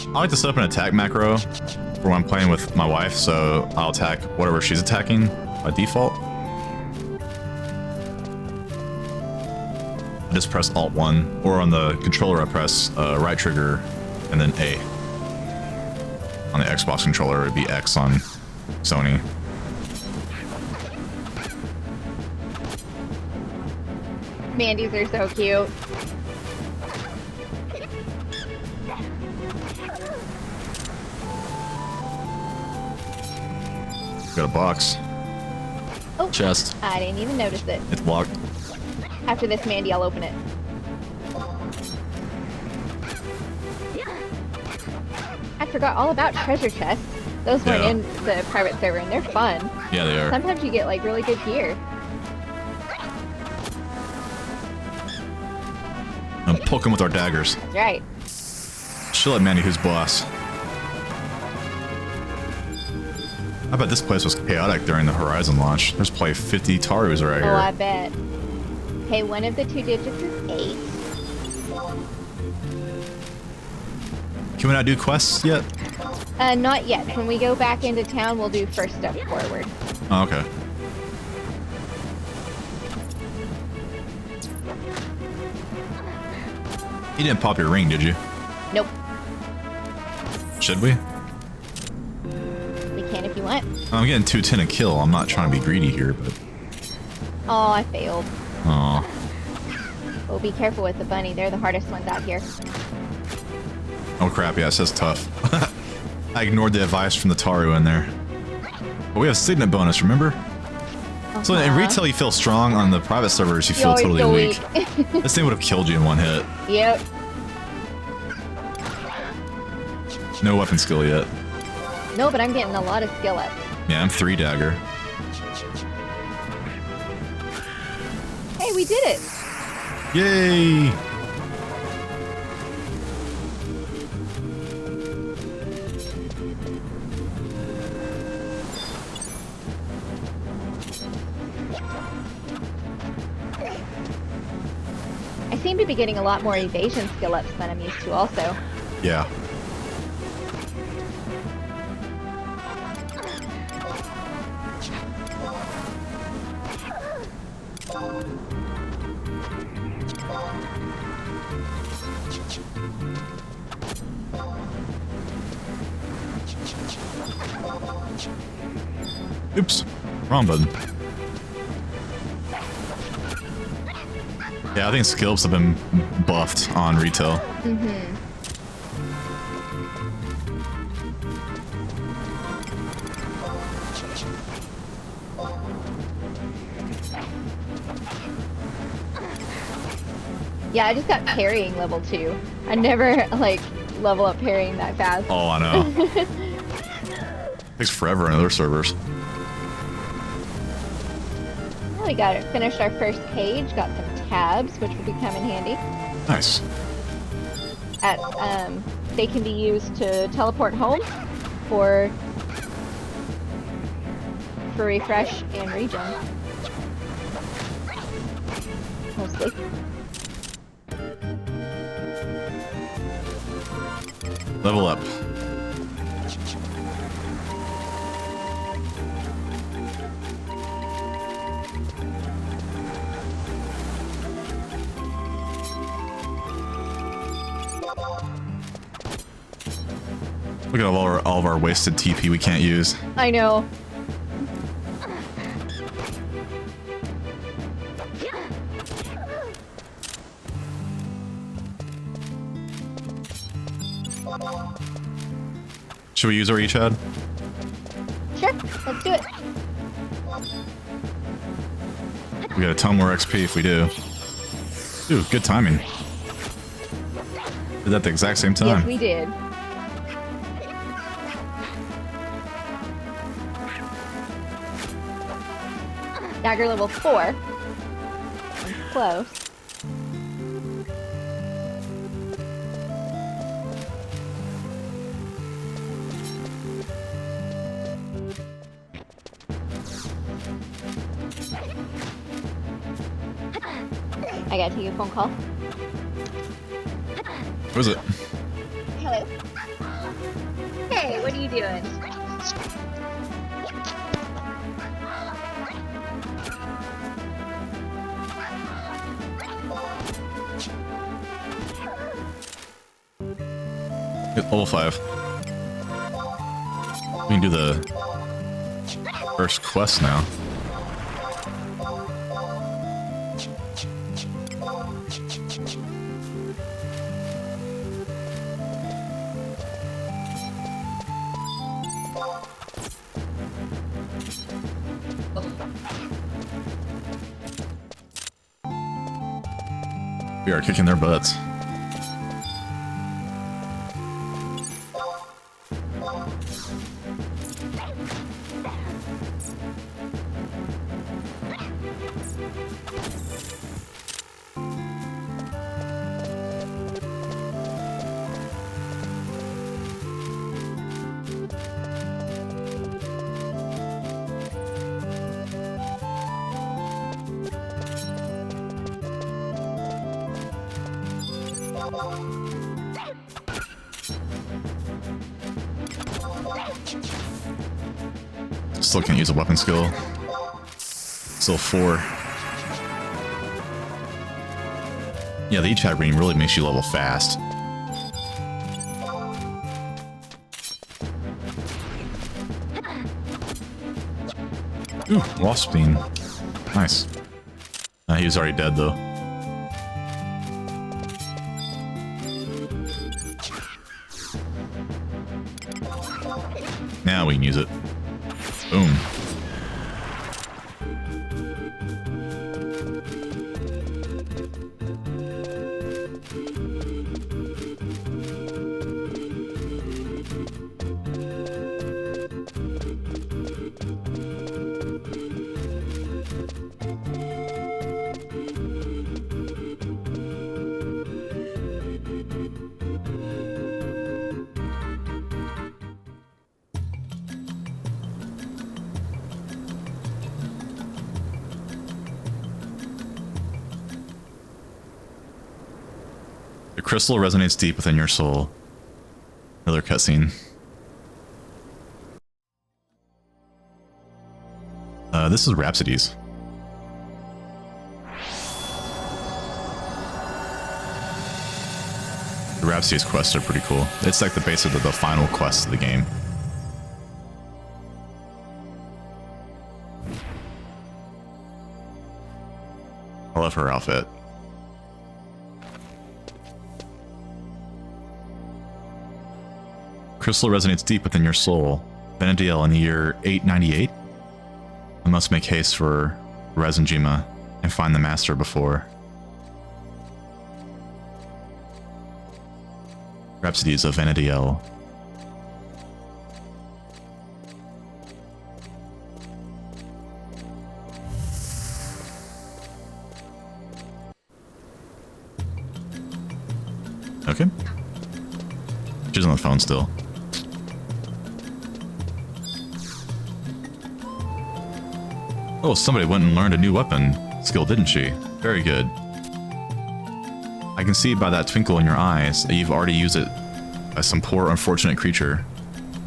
I like to set up an attack macro for when I'm playing with my wife, so I'll attack whatever she's attacking by default. I just press Alt-1, or on the controller I press right trigger and then A. On the Xbox controller it'd be X on Sony. Mandy's are so cute. Got a box. Oh, Chest. I didn't even notice it. It's blocked. After this, Mandy, I'll open it. I forgot all about treasure chests. Those weren't Yeah. in the private server, and they're fun. Yeah, they are. Sometimes you get like really good gear. And poke them with our daggers. That's right. She'll let Mandy who's boss. I bet this place was chaotic during the Horizon launch. There's probably 50 Tarus right Oh, I here. bet. Okay, one of the 2 digits is 8. Can we not do quests yet? Not yet. When we go back into town, we'll do first step forward. Oh, okay. You didn't pop your ring, did you? Nope. Should we? We can if you want. I'm getting 210 a kill. I'm not trying to be greedy here, but... Oh, I failed. Aw. Oh, be careful with the bunny. They're the hardest ones out here. Oh crap, yeah, it says tough. I ignored the advice from the Taru in there. But we have Signet bonus, remember? So in retail you feel strong, on the private servers you feel always totally feel weak. This thing would have killed you in one hit. Yep. No weapon skill yet. No, but I'm getting a lot of skill up. Yeah, I'm 3 dagger. Hey, we did it! Yay! I seem to be getting a lot more evasion skill ups than I'm used to also. Yeah. Oops. Wrong button. Yeah, I think skills have been buffed on retail. Mm-hmm. Yeah, I just got parrying level 2. I never, like, level up parrying that fast. Oh, I know. Takes forever in other servers. Well, we got it. Finished our first page. Got some tabs, which will be coming handy. Nice. They can be used to teleport home for refresh and regen. Mostly. Level up. Look at all of our wasted TP we can't use. I know. Should we use our Chad? Sure, let's do it. We got a ton more XP if we do. Ooh, good timing. Did that at the exact same time. Yes, we did. Dagger level 4. I'm close. I gotta take a phone call. What is it? Hello. Hey, what are you doing? Hit level 5. We can do the first quest now. We are kicking their butts. Still can't use a weapon skill. Still 4. Yeah, the Chad reading really makes you level fast. Ooh, Wasp Beam. Nice. He was already dead though. Now we can use it. Boom. The crystal resonates deep within your soul. Another cutscene. This is Rhapsodies. The Rhapsodies quests are pretty cool. It's like the base of the final quest of the game. I love her outfit. Crystal resonates deep within your soul. Benediel in the year 898. I must make haste for Resenjima and find the master before. Rhapsodies of Vanadiel. Okay. She's on the phone still. Oh, somebody went and learned a new weapon skill, didn't she? Very good. I can see by that twinkle in your eyes that you've already used it as some poor unfortunate creature.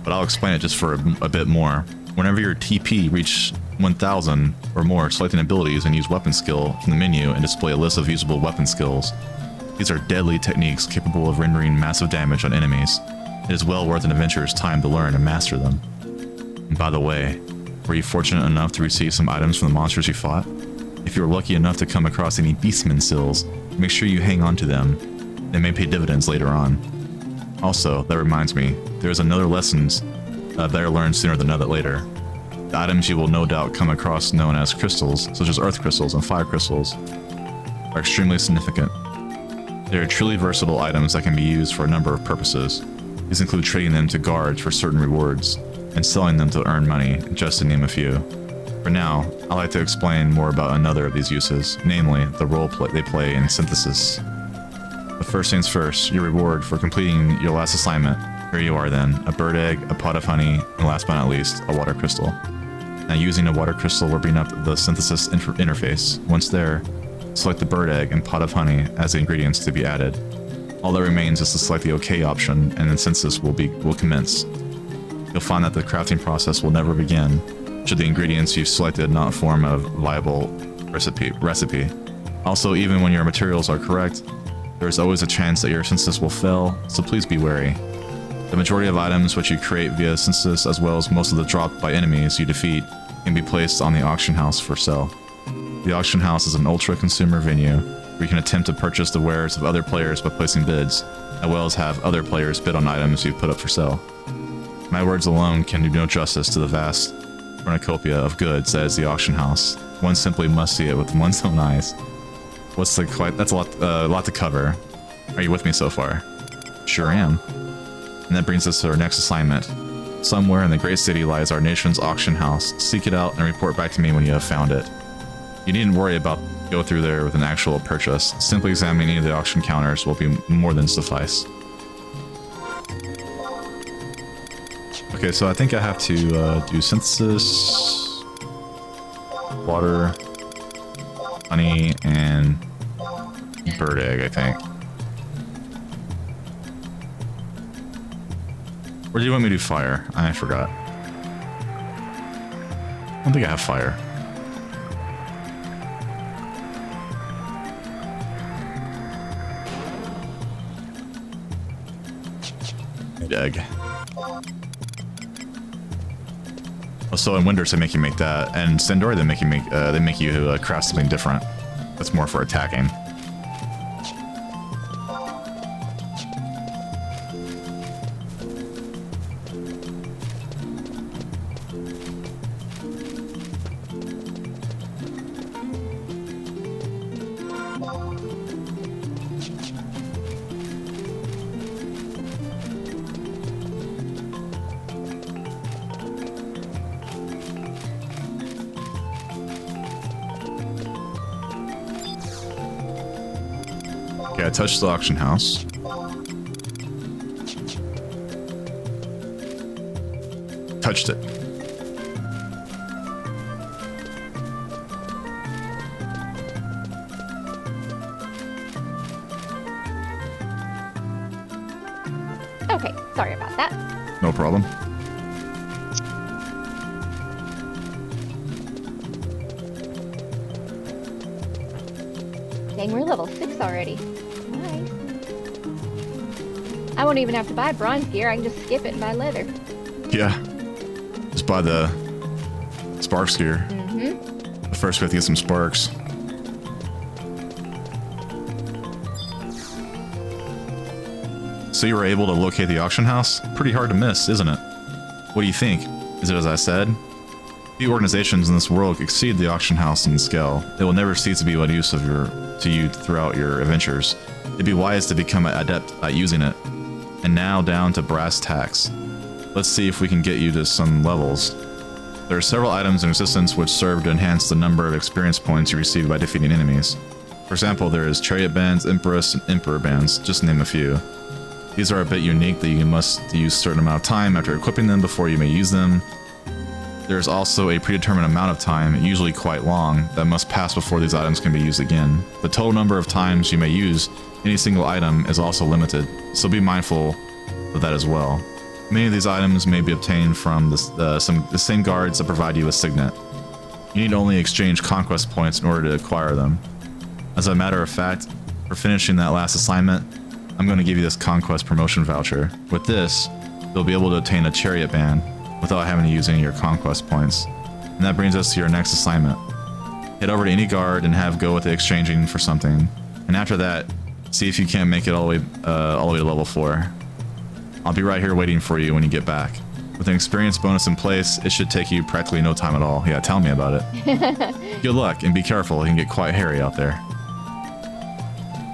But I'll explain it just for a bit more. Whenever your TP reach 1000 or more, select an abilities and use weapon skill from the menu and display a list of usable weapon skills. These are deadly techniques capable of rendering massive damage on enemies. It is well worth an adventurer's time to learn and master them. And by the way, were you fortunate enough to receive some items from the monsters you fought? If you were lucky enough to come across any beastman seals, make sure you hang on to them. They may pay dividends later on. Also, that reminds me, there's another lessons better learned sooner than later. The items you will no doubt come across known as crystals, such as earth crystals and fire crystals, are extremely significant. They are truly versatile items that can be used for a number of purposes. These include trading them to guards for certain rewards, and selling them to earn money, just to name a few. For now, I'd like to explain more about another of these uses, namely the role they play in synthesis. But first things first, your reward for completing your last assignment. Here you are then, a bird egg, a pot of honey, and last but not least, a water crystal. Now using a water crystal will bring up the synthesis interface. Once there, select the bird egg and pot of honey as the ingredients to be added. All that remains is to select the OK option, and then synthesis will commence. You'll find that the crafting process will never begin should the ingredients you've selected not form a viable recipe. Also, even when your materials are correct, there is always a chance that your synthesis will fail, so please be wary. The majority of items which you create via synthesis, as well as most of the dropped by enemies you defeat, can be placed on the auction house for sale. The auction house is an ultra-consumer venue where you can attempt to purchase the wares of other players by placing bids, as well as have other players bid on items you've put up for sale. My words alone can do no justice to the vast cornucopia of goods that is the auction house. One simply must see it with one's own eyes. That's a lot to cover. Are you with me so far? Sure am. And that brings us to our next assignment. Somewhere in the great city lies our nation's auction house. Seek it out and report back to me when you have found it. You needn't worry about go through there with an actual purchase. Simply examining any of the auction counters will be more than suffice. Okay, so I think I have to do synthesis, water, honey, and bird egg, I think. Or do you want me to do fire? I forgot. I don't think I have fire. Egg. So in Windurst they make you make that, and Sendori they make you craft something different. That's more for attacking. Okay, I touched the auction house. Touched it. Okay, sorry about that. No problem. Dang, we're level 6 already. Nice. I won't even have to buy bronze gear. I can just skip it and buy leather. Yeah. Just buy the sparks gear. Mm-hmm. But first we have to get some sparks. So you were able to locate the auction house? Pretty hard to miss, isn't it? What do you think? Is it as I said? Few organizations in this world exceed the auction house in scale. It will never cease to be of use to you throughout your adventures. It'd be wise to become an adept at using it. And now down to brass tacks. Let's see if we can get you to some levels. There are several items in existence which serve to enhance the number of experience points you receive by defeating enemies. For example, there is Chariot Bands, Empress, and Emperor Bands, just to name a few. These are a bit unique that you must use a certain amount of time after equipping them before you may use them. There is also a predetermined amount of time, usually quite long, that must pass before these items can be used again. The total number of times you may use any single item is also limited, so be mindful of that as well. Many of these items may be obtained from the same guards that provide you with Signet. You need only exchange conquest points in order to acquire them. As a matter of fact, for finishing that last assignment, I'm going to give you this conquest promotion voucher. With this, you'll be able to obtain a chariot band without having to use any of your conquest points. And that brings us to your next assignment. Head over to any guard and have go with the exchanging for something. And after that, see if you can't make it all the way to level 4. I'll be right here waiting for you when you get back. With an experience bonus in place, it should take you practically no time at all. Yeah, tell me about it. Good luck, and be careful, it can get quite hairy out there.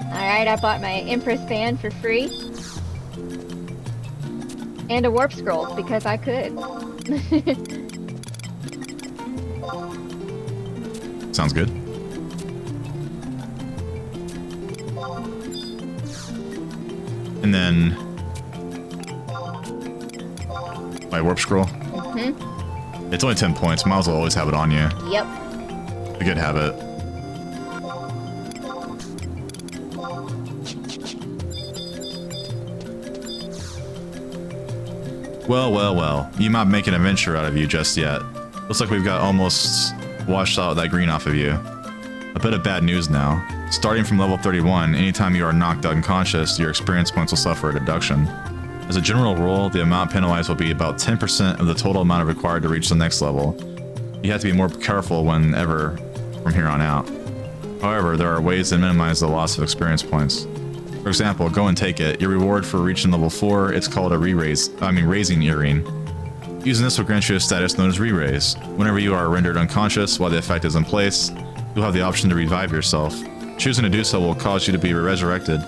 Alright, I bought my Empress band for free. And a warp scroll, because I could. Sounds good. And then my warp scroll. It's only 10 points. Might as well always have it on you. Yep. A good habit. Well. You might make an adventure out of you just yet. Looks like we've got almost washed out that green off of you. A bit of bad news now. Starting from level 31, anytime you are knocked unconscious, your experience points will suffer a deduction. As a general rule, the amount penalized will be about 10% of the total amount required to reach the next level. You have to be more careful whenever from here on out. However, there are ways to minimize the loss of experience points. For example, go and take it. Your reward for reaching level 4, it's called a raising earring. Using this will grant you a status known as re-raise. Whenever you are rendered unconscious while the effect is in place, you'll have the option to revive yourself. Choosing to do so will cause you to be resurrected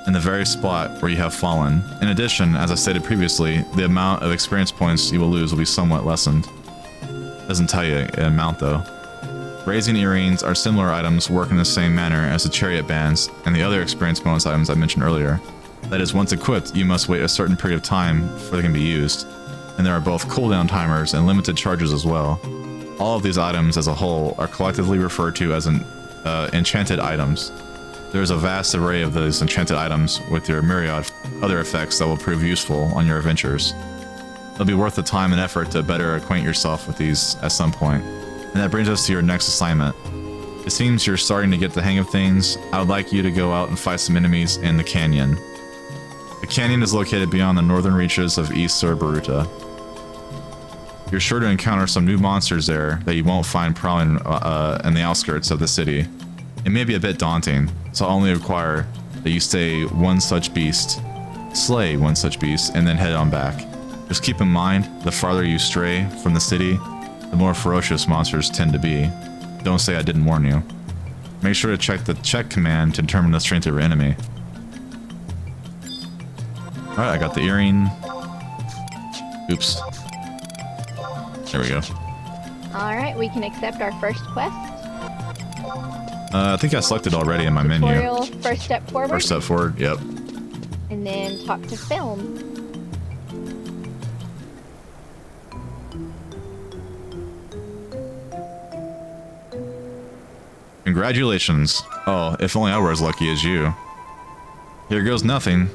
in the very spot where you have fallen. In addition, as I stated previously, the amount of experience points you will lose will be somewhat lessened. Doesn't tell you an amount though. Raising earrings are similar items work in the same manner as the chariot bands and the other experience bonus items I mentioned earlier. That is, once equipped, you must wait a certain period of time before they can be used, and there are both cooldown timers and limited charges as well. All of these items as a whole are collectively referred to as enchanted items. There is a vast array of those enchanted items with their myriad other effects that will prove useful on your adventures. It'll be worth the time and effort to better acquaint yourself with these at some point. And that brings us to your next assignment. It seems you're starting to get the hang of things. I would like you to go out and fight some enemies in the canyon. The canyon is located beyond the northern reaches of East Baruta. You're sure to encounter some new monsters there that you won't find prowling in the outskirts of the city. It may be a bit daunting, so I'll only require that you slay one such beast, and then head on back. Just keep in mind, the farther you stray from the city, the more ferocious monsters tend to be. Don't say I didn't warn you. Make sure to check the check command to determine the strength of your enemy. Alright, I got the earring. Oops. There we go. Alright, we can accept our first quest. I think I selected already in my menu. Tutorial, first step forward. First step forward, yep. And then talk to film. Congratulations. Oh, if only I were as lucky as you. Here goes nothing.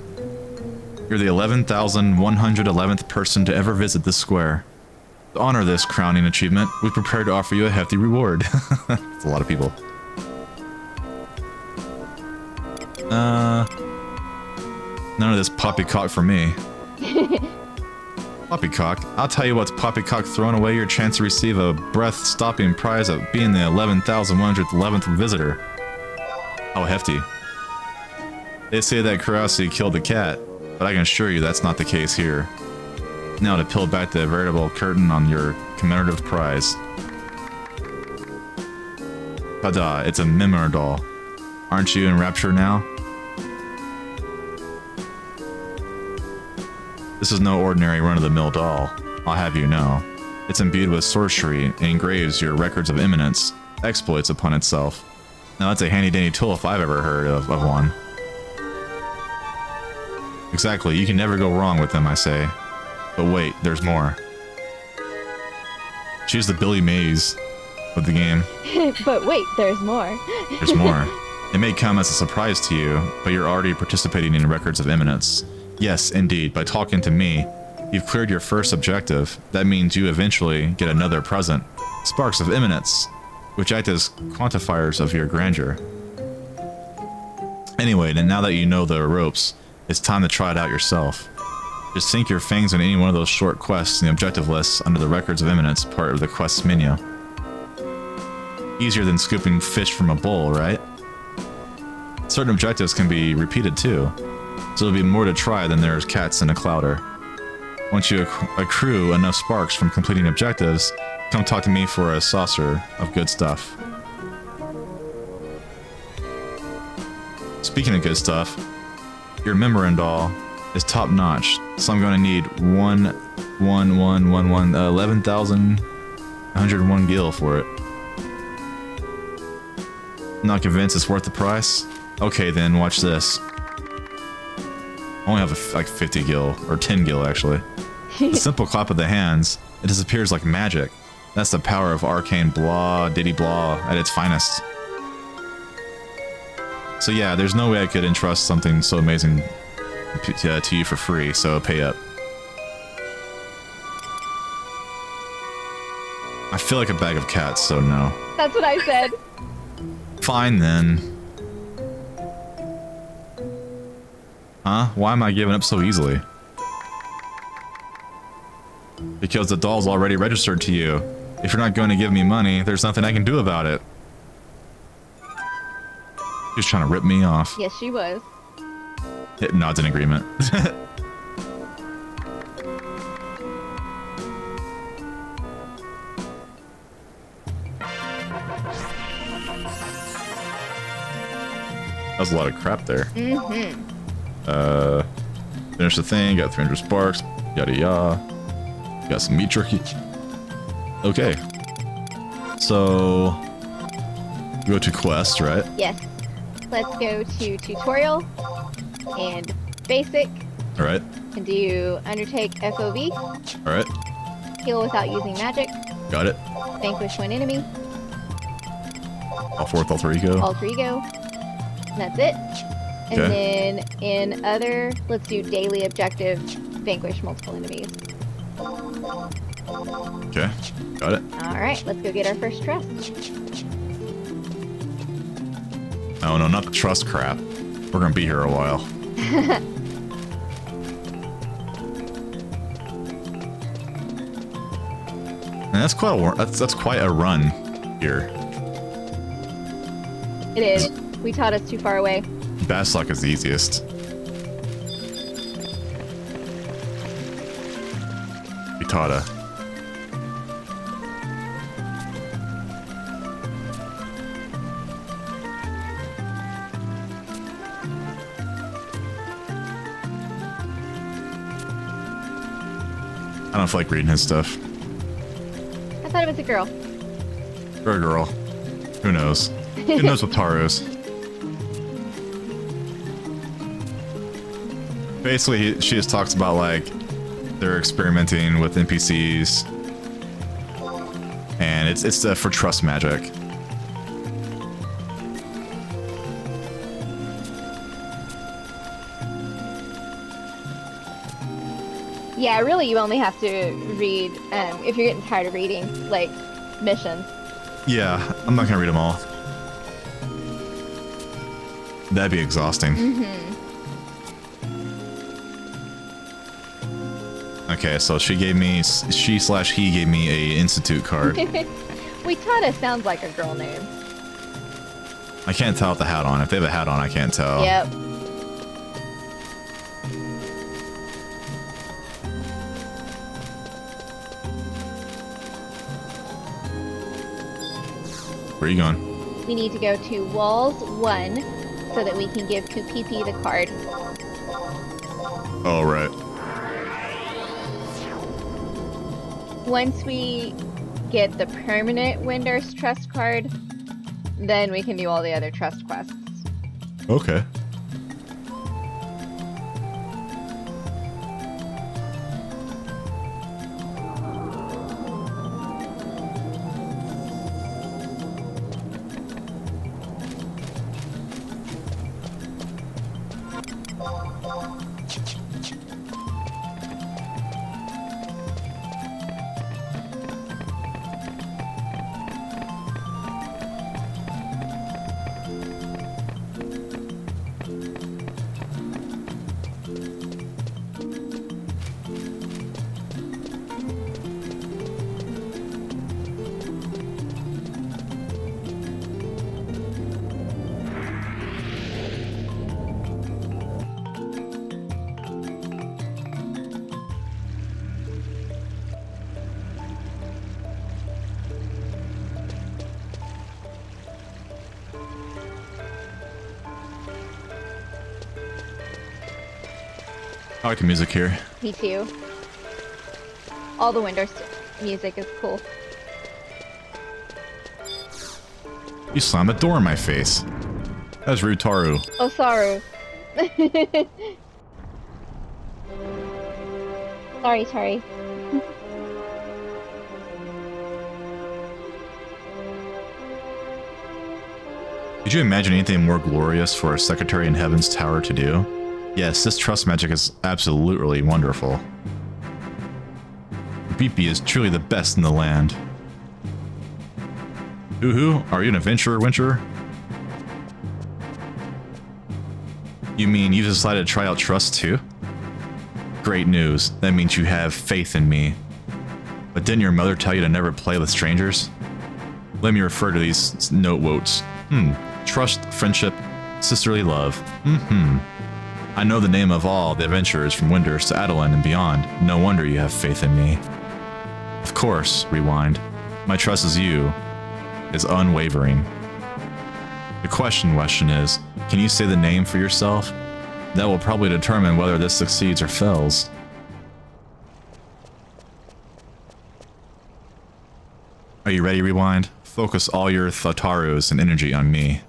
You're the 11,111th person to ever visit this square. To honor this crowning achievement, we prepared to offer you a hefty reward. That's a lot of people. None of this poppycock for me. Poppycock? I'll tell you what's poppycock throwing away your chance to receive a breath-stopping prize of being the 11,111th visitor. How hefty. They say that curiosity killed the cat, but I can assure you that's not the case here. Now to peel back the veritable curtain on your commemorative prize. Ta-da, it's a Mimir doll. Aren't you in rapture now? This is no ordinary run-of-the-mill doll, I'll have you know. It's imbued with sorcery and engraves your records of eminence, exploits upon itself. Now that's a handy-dandy tool if I've ever heard of one. Exactly, you can never go wrong with them, I say. But wait, there's more. She's the Billy Mays of the game. But wait, there's more. There's more. It may come as a surprise to you, but you're already participating in records of eminence. Yes, indeed, by talking to me, you've cleared your first objective. That means you eventually get another present. Sparks of eminence, which act as quantifiers of your grandeur. Anyway, and now that you know the ropes, it's time to try it out yourself. Just sink your fangs in any one of those short quests in the objective list under the records of eminence part of the quests menu. Easier than scooping fish from a bowl, right? Certain objectives can be repeated too, so there'll be more to try than there's cats in a clouder. Once you accrue enough sparks from completing objectives, come talk to me for a saucer of good stuff. Speaking of good stuff, your Memorandol is top notch, so I'm going to need 11,101 gil for it. Not convinced it's worth the price? Okay then, watch this. I only have like 50 gil, or 10 gil actually. The simple clap of the hands, it disappears like magic. That's the power of arcane blah diddy blah at its finest. So yeah, there's no way I could entrust something so amazing to you for free, so pay up. I feel like a bag of cats, so no. That's what I said. Fine then. Huh? Why am I giving up so easily? Because the doll's already registered to you. If you're not going to give me money, there's nothing I can do about it. She's trying to rip me off. Yes, she was. It nods in agreement. That was a lot of crap there. Mm-hmm. Finish the thing, got 300 sparks, yada yada. Got some meat jerky. Okay. So, go to quest, right? Yes. Let's go to tutorial and basic. Alright. And do undertake FOV. Alright. Heal without using magic. Got it. Vanquish one enemy. All four, all three go. All three go. And that's it. And then in other, let's do daily objective, vanquish multiple enemies. Okay, got it. Alright, let's go get our first trust. Oh no, not the trust crap. We're gonna be here a while. And that's quite a run here. It is. We taught us too far away. Baslock is the easiest. Vitata. I don't feel like reading his stuff. I thought it was a girl. Or a girl. Who knows? Who knows what Taro's? Basically, she just talks about, like, they're experimenting with NPCs. And it's for trust magic. Yeah, really, you only have to read, if you're getting tired of reading, like, missions. Yeah, I'm not gonna read them all. That'd be exhausting. Mm-hmm. Okay, so she gave me, she/he gave me a institute card. Vitata sounds like a girl name. I can't tell with the hat on. If they have a hat on, I can't tell. Yep. Where are you going? We need to go to Walls 1 so that we can give to PP the card. Oh, right. once we get the permanent Windurst Trust card, then we can do all the other trust quests. Okay. I like the music here. Me too. All the Windurst music is cool. You slammed a door in my face. That's Rutaru. Oh, sorry. sorry. Could you imagine anything more glorious for a Secretary in Heaven's Tower to do? Yes, this trust magic is absolutely wonderful. Beepy is truly the best in the land. Hoo-hoo, are you an adventurer, Winter? You mean you've decided to try out trust too? Great news, that means you have faith in me. But didn't your mother tell you to never play with strangers? Let me refer to these note-wotes. Trust, friendship, sisterly love. I know the name of all the adventurers from Windurst to Adeline and beyond. No wonder you have faith in me. Of course, rewind. My trust in you is unwavering. The question is, can you say the name for yourself? That will probably determine whether this succeeds or fails. Are you ready, Rewind? Focus all your Thotarus and energy on me.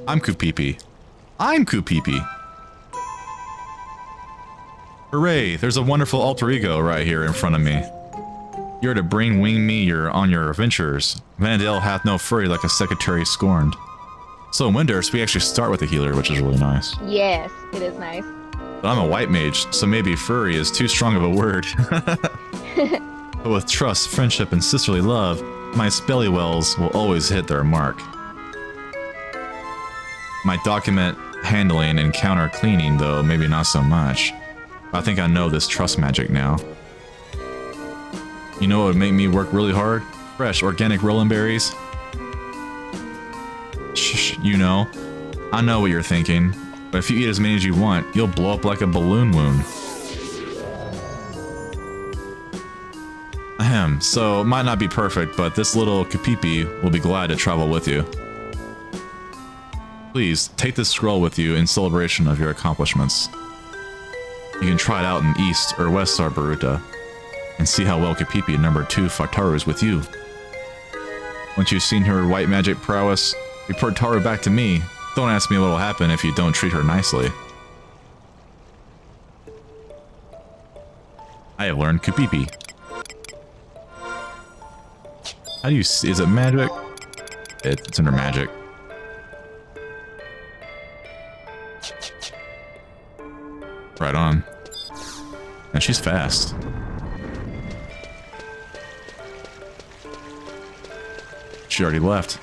I'm Kupipi. I'm Kupipi. Hooray, there's a wonderful alter ego right here in front of me. You're to bring wing me on your adventures. Vanadale hath no fury like a secretary scorned. So in Windurst, we actually start with a healer, which is really nice. Yes, it is nice. But I'm a white mage, so maybe furry is too strong of a word. But with trust, friendship, and sisterly love, my spellywells will always hit their mark. My document handling and counter cleaning, though, maybe not so much. I think I know this trust magic now. You know what would make me work really hard? Fresh, organic rolling berries. Shh, you know. I know what you're thinking, but if you eat as many as you want, you'll blow up like a balloon wound. Ahem, so it might not be perfect, but this little Kapipi will be glad to travel with you. Please, take this scroll with you in celebration of your accomplishments. You can try it out in East or West Arboruta, and see how well Kapipi number 2 Fataru is with you. Once you've seen her white magic prowess, report Taru back to me. Don't ask me what will happen if you don't treat her nicely. I have learned Kapipi. How do you see? Is it magic? It's under magic. Right on. And she's fast. She already left.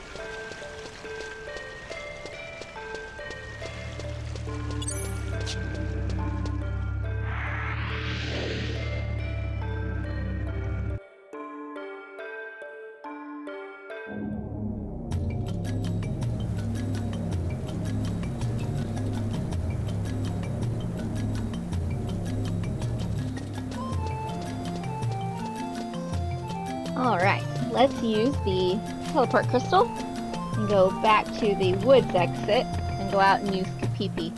let's use the teleport crystal and go back to the woods exit and go out and use Kapipi.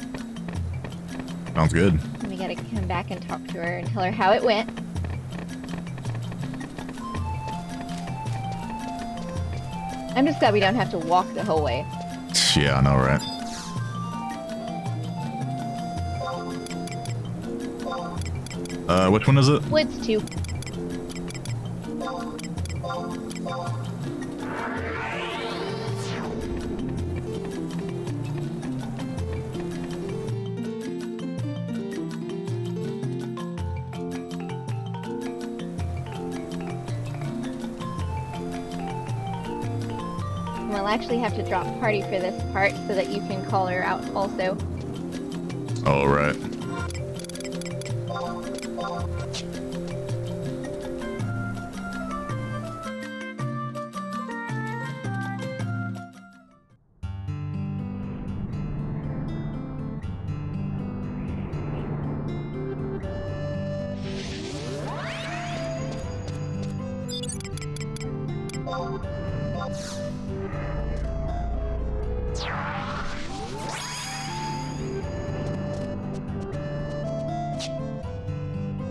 Sounds good. And we gotta come back and talk to her and tell her how it went. I'm just glad we don't have to walk the whole way. Yeah, I know, right? Which one is it? Woods 2. We'll actually have to drop party for this part so that you can call her out also. Oh, right.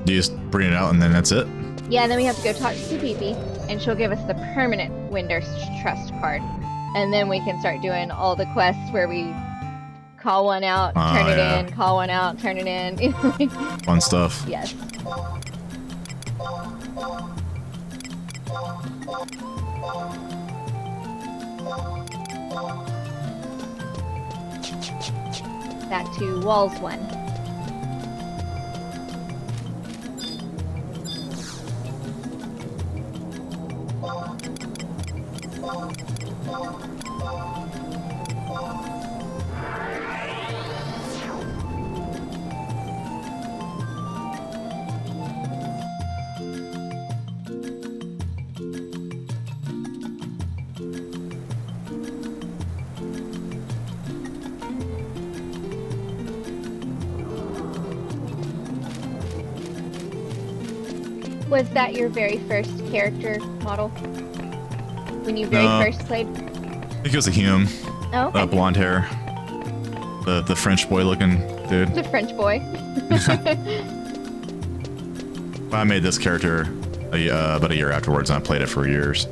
Do you just bring it out and then that's it? Yeah, and then we have to go talk to Kapipi, and she'll give us the permanent Windurst Trust card. And then we can start doing all the quests where we call one out, turn it in, call one out, turn it in. Fun stuff. Yes. Back to Walls 1. Was that your very first character model? When you very first played? I think it was a Hume. Oh, okay. Blonde hair. The French boy looking dude. The French boy. I made this character about a year afterwards, and I played it for years.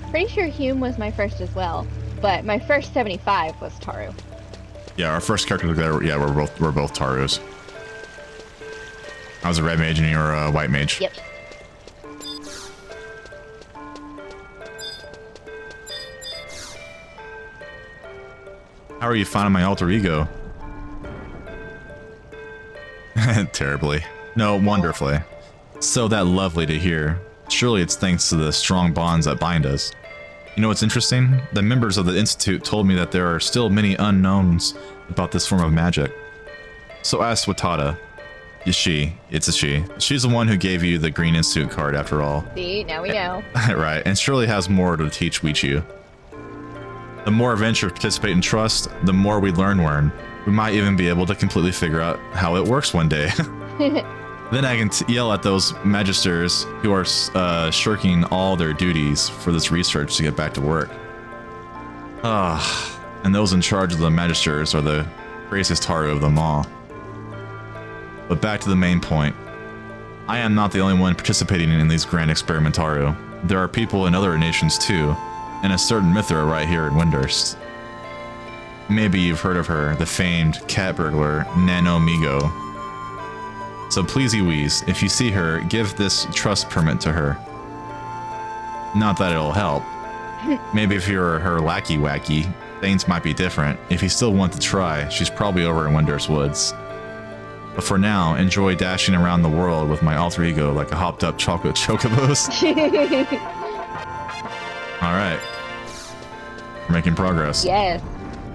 Pretty sure Hume was my first as well, but my first 75 was Taru. Yeah, our first character there. Yeah, we're both Tarus. I was a red mage and you were a white mage. Yep. How are you finding my alter ego? Terribly. No, wonderfully. So that lovely to hear. Surely it's thanks to the strong bonds that bind us. You know what's interesting? The members of the Institute told me that there are still many unknowns about this form of magic. So ask Watada. It's a she. She's the one who gave you the Green Institute card after all. See, now we know. Right, and surely has more to teach Wichu. The more adventurers participate in Trust, the more we learn. We might even be able to completely figure out how it works one day. Then I can yell at those magisters who are shirking all their duties for this research to get back to work. And those in charge of the magisters are the craziest Taru of them all. But back to the main point. I am not the only one participating in these grand experimentaru. There are people in other nations too, and a certain Mithra right here in Windurst. Maybe you've heard of her, the famed cat burglar Nano Migo. So please, Ewies, if you see her, give this trust permit to her. Not that it'll help. Maybe if you're her lackey wacky, things might be different. If you still want to try, she's probably over in Windurst Woods. But for now, enjoy dashing around the world with my alter ego like a hopped up chocolate chocobos. Alright. We're making progress. Yes.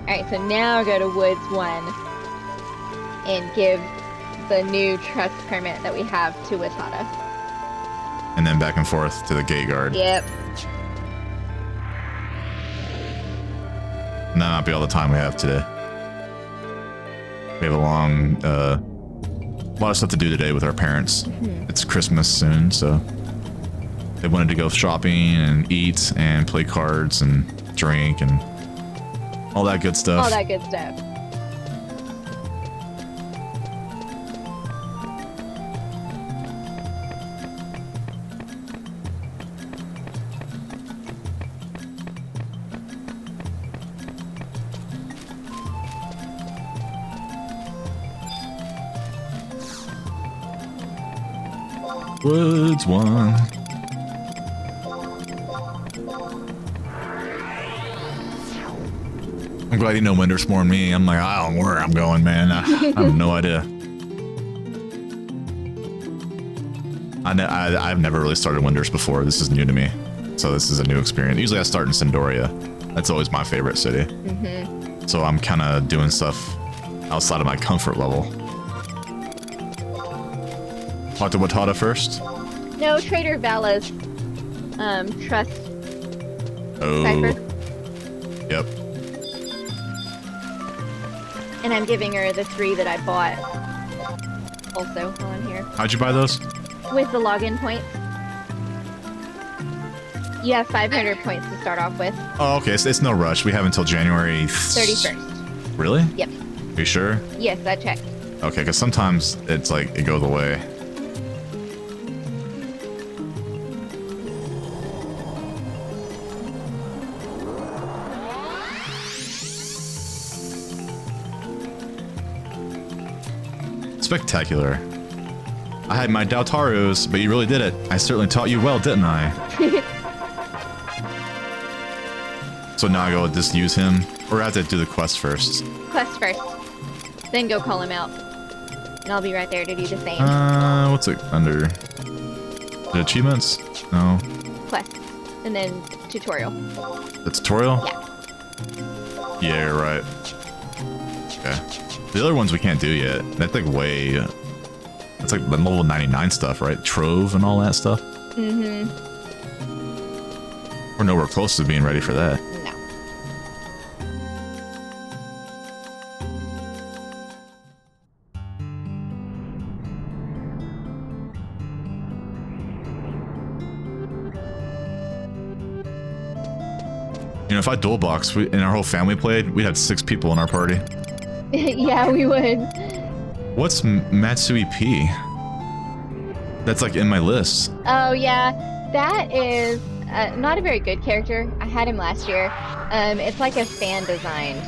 Alright, so now go to Woods 1 and give the new trust permit that we have to Watada. And then back and forth to the gate guard. Yep. And that might be all the time we have today. We have a lot of stuff to do today with our parents. It's Christmas soon, so they wanted to go shopping and eat and play cards and drink and all that good stuff. All that good stuff. Woods one. I'm glad you know Windurst more than me. I'm like, I don't know where I'm going, man. I have no idea. I've never really started Windurst before. This is new to me. So this is a new experience. Usually I start in Cindoria. That's always my favorite city. So I'm kind of doing stuff outside of my comfort level. Talk to Watata first? No, Trader Vala's trust cipher. Yep. And I'm giving her the 3 that I bought also while I'm here. How'd you buy those? With the login points. You have 500 points to start off with. Oh, okay. So it's no rush. We have until January 31st. Really? Yep. Are you sure? Yes, I checked. Okay, because sometimes it's like it goes away. Spectacular. I had my Doubtarus, but you really did it. I certainly taught you well, didn't I? So now I go just use him, or I have to do the quest first. Quest first. Then go call him out. And I'll be right there to do the same. What's it under? The achievements? No. Quest. And then tutorial. The tutorial? Yeah. Yeah, right. Okay. The other ones we can't do yet. That's like way... That's like the level 99 stuff, right? Trove and all that stuff. Mm-hmm. We're nowhere close to being ready for that. No. You know, if I dual box and our whole family played, we'd have 6 people in our party. Yeah, we would. What's Matsui P? That's like in my list. Oh, yeah. That is not a very good character. I had him last year. It's like a fan-designed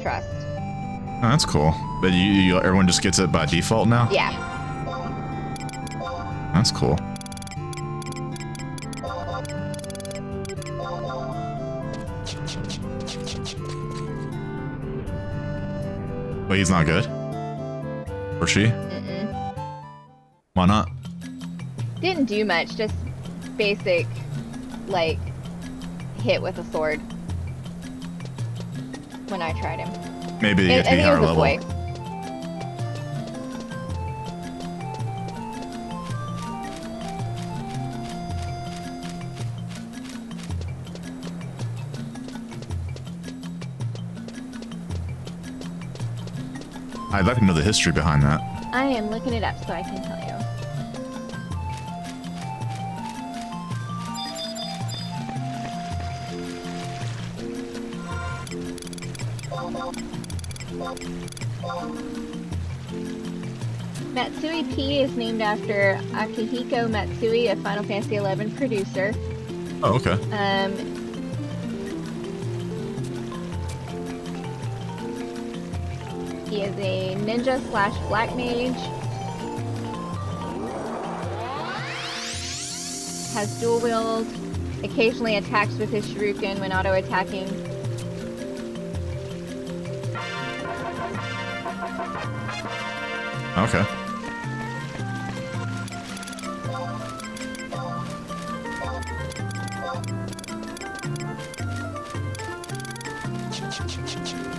trust. Oh, that's cool. But everyone just gets it by default now? Yeah. That's cool. But he's not good? Or she? Mm-mm. Why not? Didn't do much. Just basic, like, hit with a sword. When I tried him. Maybe you get to be higher level. Boy. I'd like to know the history behind that. I am looking it up so I can tell you. Matsui P is named after Akihiko Matsui, a Final Fantasy XI producer. Oh, okay. He is a ninja / black mage. Has dual wield. Occasionally attacks with his shuriken when auto attacking. Okay.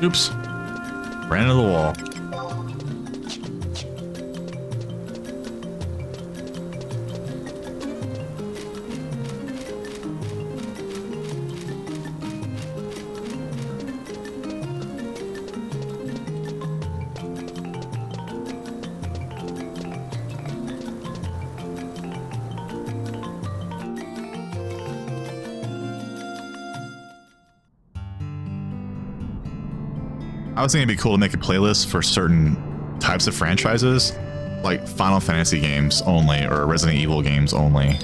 Oops. Ran into the wall. I was thinking it'd be cool to make a playlist for certain types of franchises, like Final Fantasy games only or Resident Evil games only,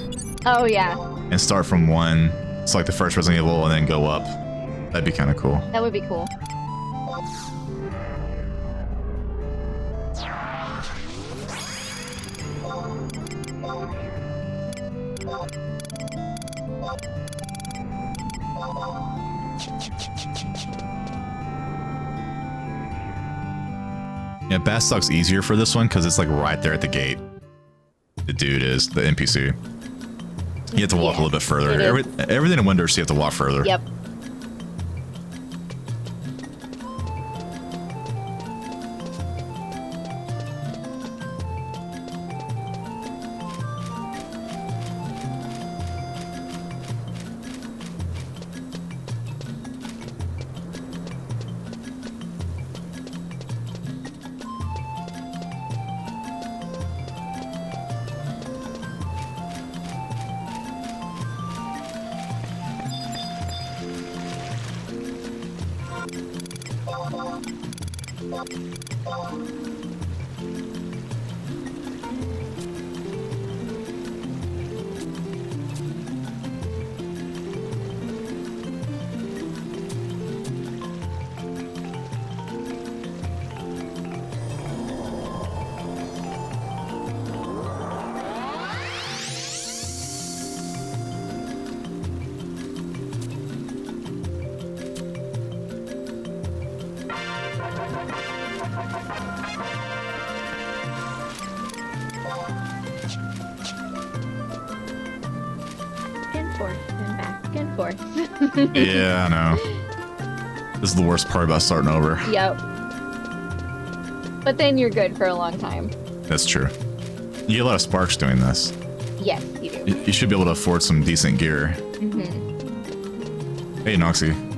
Oh yeah, and start from one. It's like the first Resident Evil and then go up. That'd be kind of cool. that would be cool. Yeah, Bastock's easier for this one because it's like right there at the gate. The dude is the NPC. You have to walk a little bit further. it is. Everything in Windurst, you have to walk further. Yep. And forth and back and forth. Yeah, I know. This is the worst part about starting over. Yep. But then you're good for a long time. That's true. You get a lot of sparks doing this. Yes, you do. You should be able to afford some decent gear. Mm-hmm. Hey, Noxie.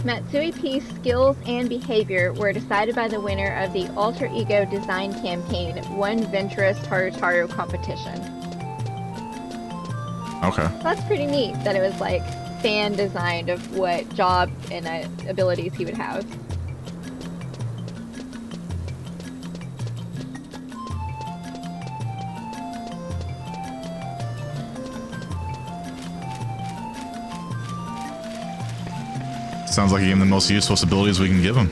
Matsui P's skills and behavior were decided by the winner of the Alter Ego Design Campaign One Venturous Tarotaro competition. Okay. That's pretty neat that it was like fan designed of what job and abilities he would have. Sounds like you gave him the most useful abilities we can give him.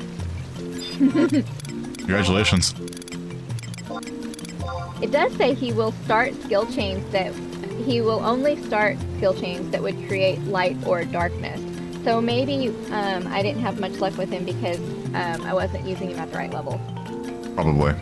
Congratulations. It does say he will start skill chains that he will only start skill chains that would create light or darkness. So maybe I didn't have much luck with him because I wasn't using him at the right level. Probably.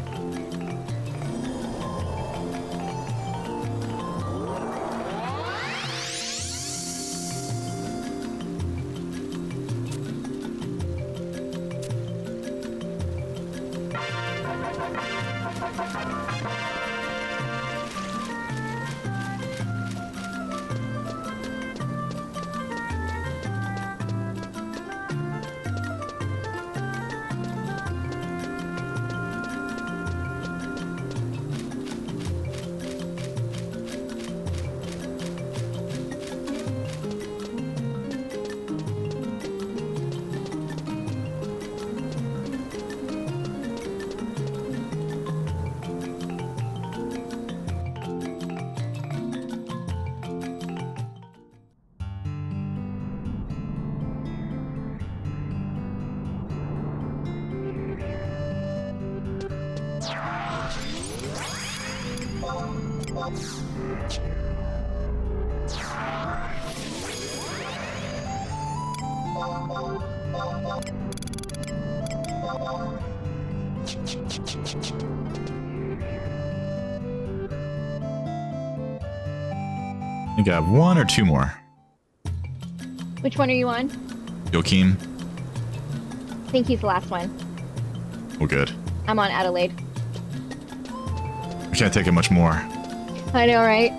I think I have one or two more. Which one are you on? Joachim. I think he's the last one. Oh, good. I'm on Adelaide. I can't take it much more. I know, right?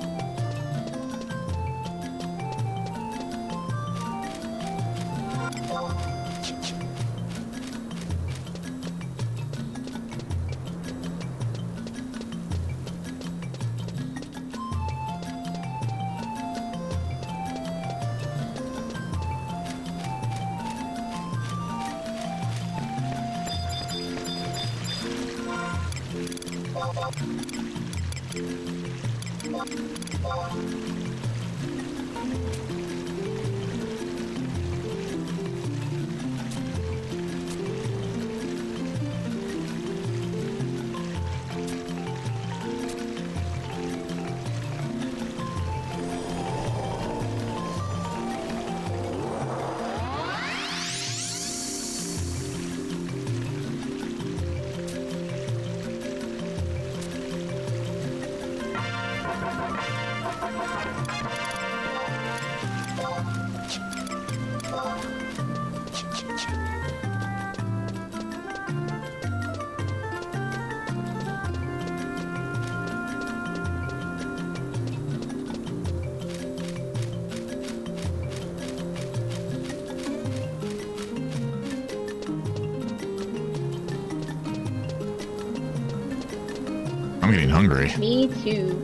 I'm getting hungry. Me too.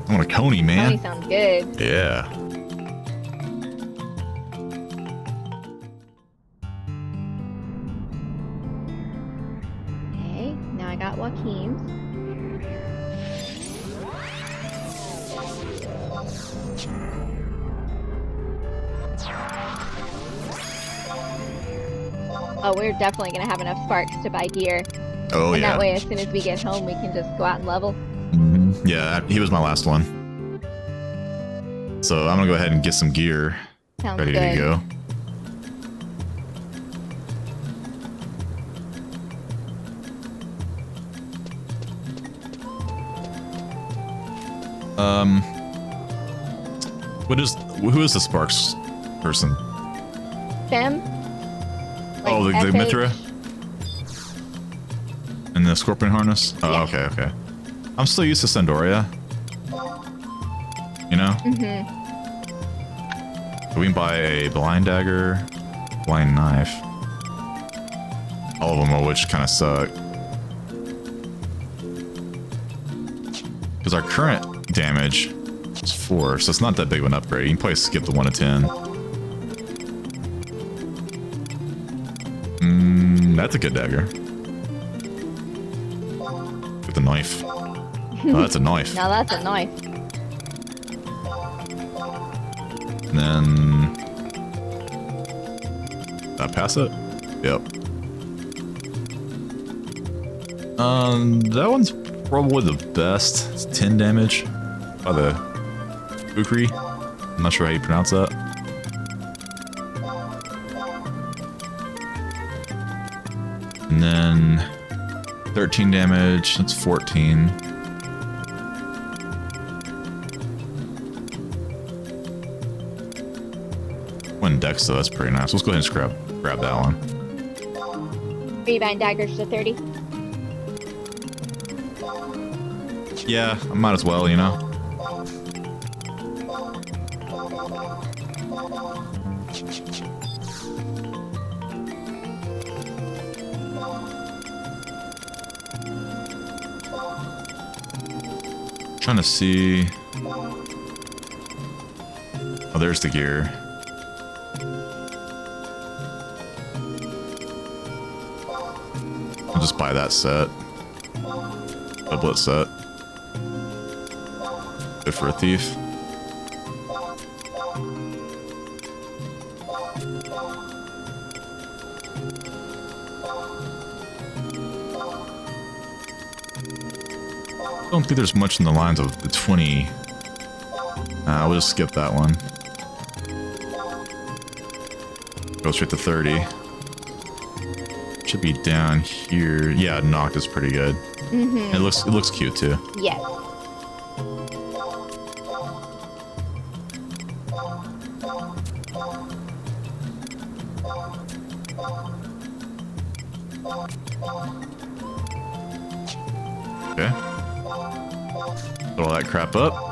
I want a coney, man. Coney sounds good. Yeah. Okay, now I got Joaquin's. Oh, we're definitely gonna have enough sparks to buy gear. Oh, And yeah. that way, as soon as we get home, we can just go out and level. Yeah, he was my last one. So I'm gonna go ahead and get some gear Sounds ready good. to go. Who is the Sparks person? Fem? Oh, the FH? Mithra? And the Scorpion Harness? Oh, Yeah. okay. I'm still used to Sandoria. You know? Mm-hmm. So we can buy a Blind Dagger, Blind Knife. All of them are which kind of suck. Because our current damage is 4, so it's not that big of an upgrade. You can probably skip the 1 to 10. That's a good dagger. With the knife. Oh, that's a knife. Now that's a knife. And then... Did I pass it? Yep. That one's probably the best. It's 10 damage by the Kukri. I'm not sure how you pronounce that. And then 13 damage. That's 14. One dex though, that's pretty nice. Let's go ahead and just grab that one. Are you buying daggers to 30? Yeah, I might as well, you know. Trying to see. Oh, there's the gear. I'll just buy that set. Doublet set. Good for a thief. I don't think there's much in the lines of the 20. We'll just skip that one. Go straight to 30. Should be down here. Yeah, Noct is pretty good. Mm-hmm. It looks cute too. Yes. Okay. Put all that crap up.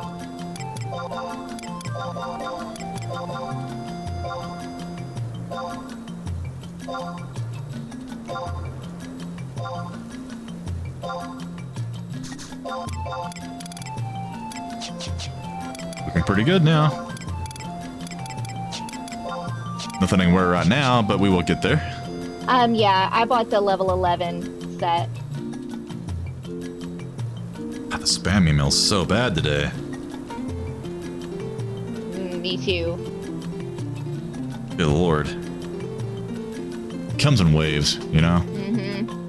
Looking pretty good now. Nothing where we're at now, but we will get there. Yeah, I bought the level 11 set. God, the spam email's so bad today. Me too. Good lord. It comes in waves, you know? Mm-hmm.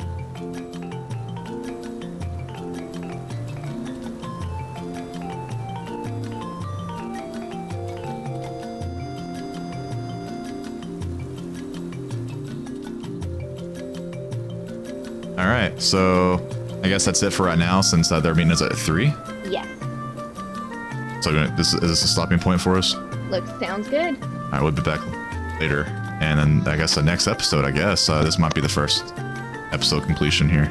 Alright, so I guess that's it for right now since their meeting is at 3. Yes. So is this a stopping point for us? Sounds good. Alright, we'll be back later. And then I guess the next episode, this might be the first episode completion here.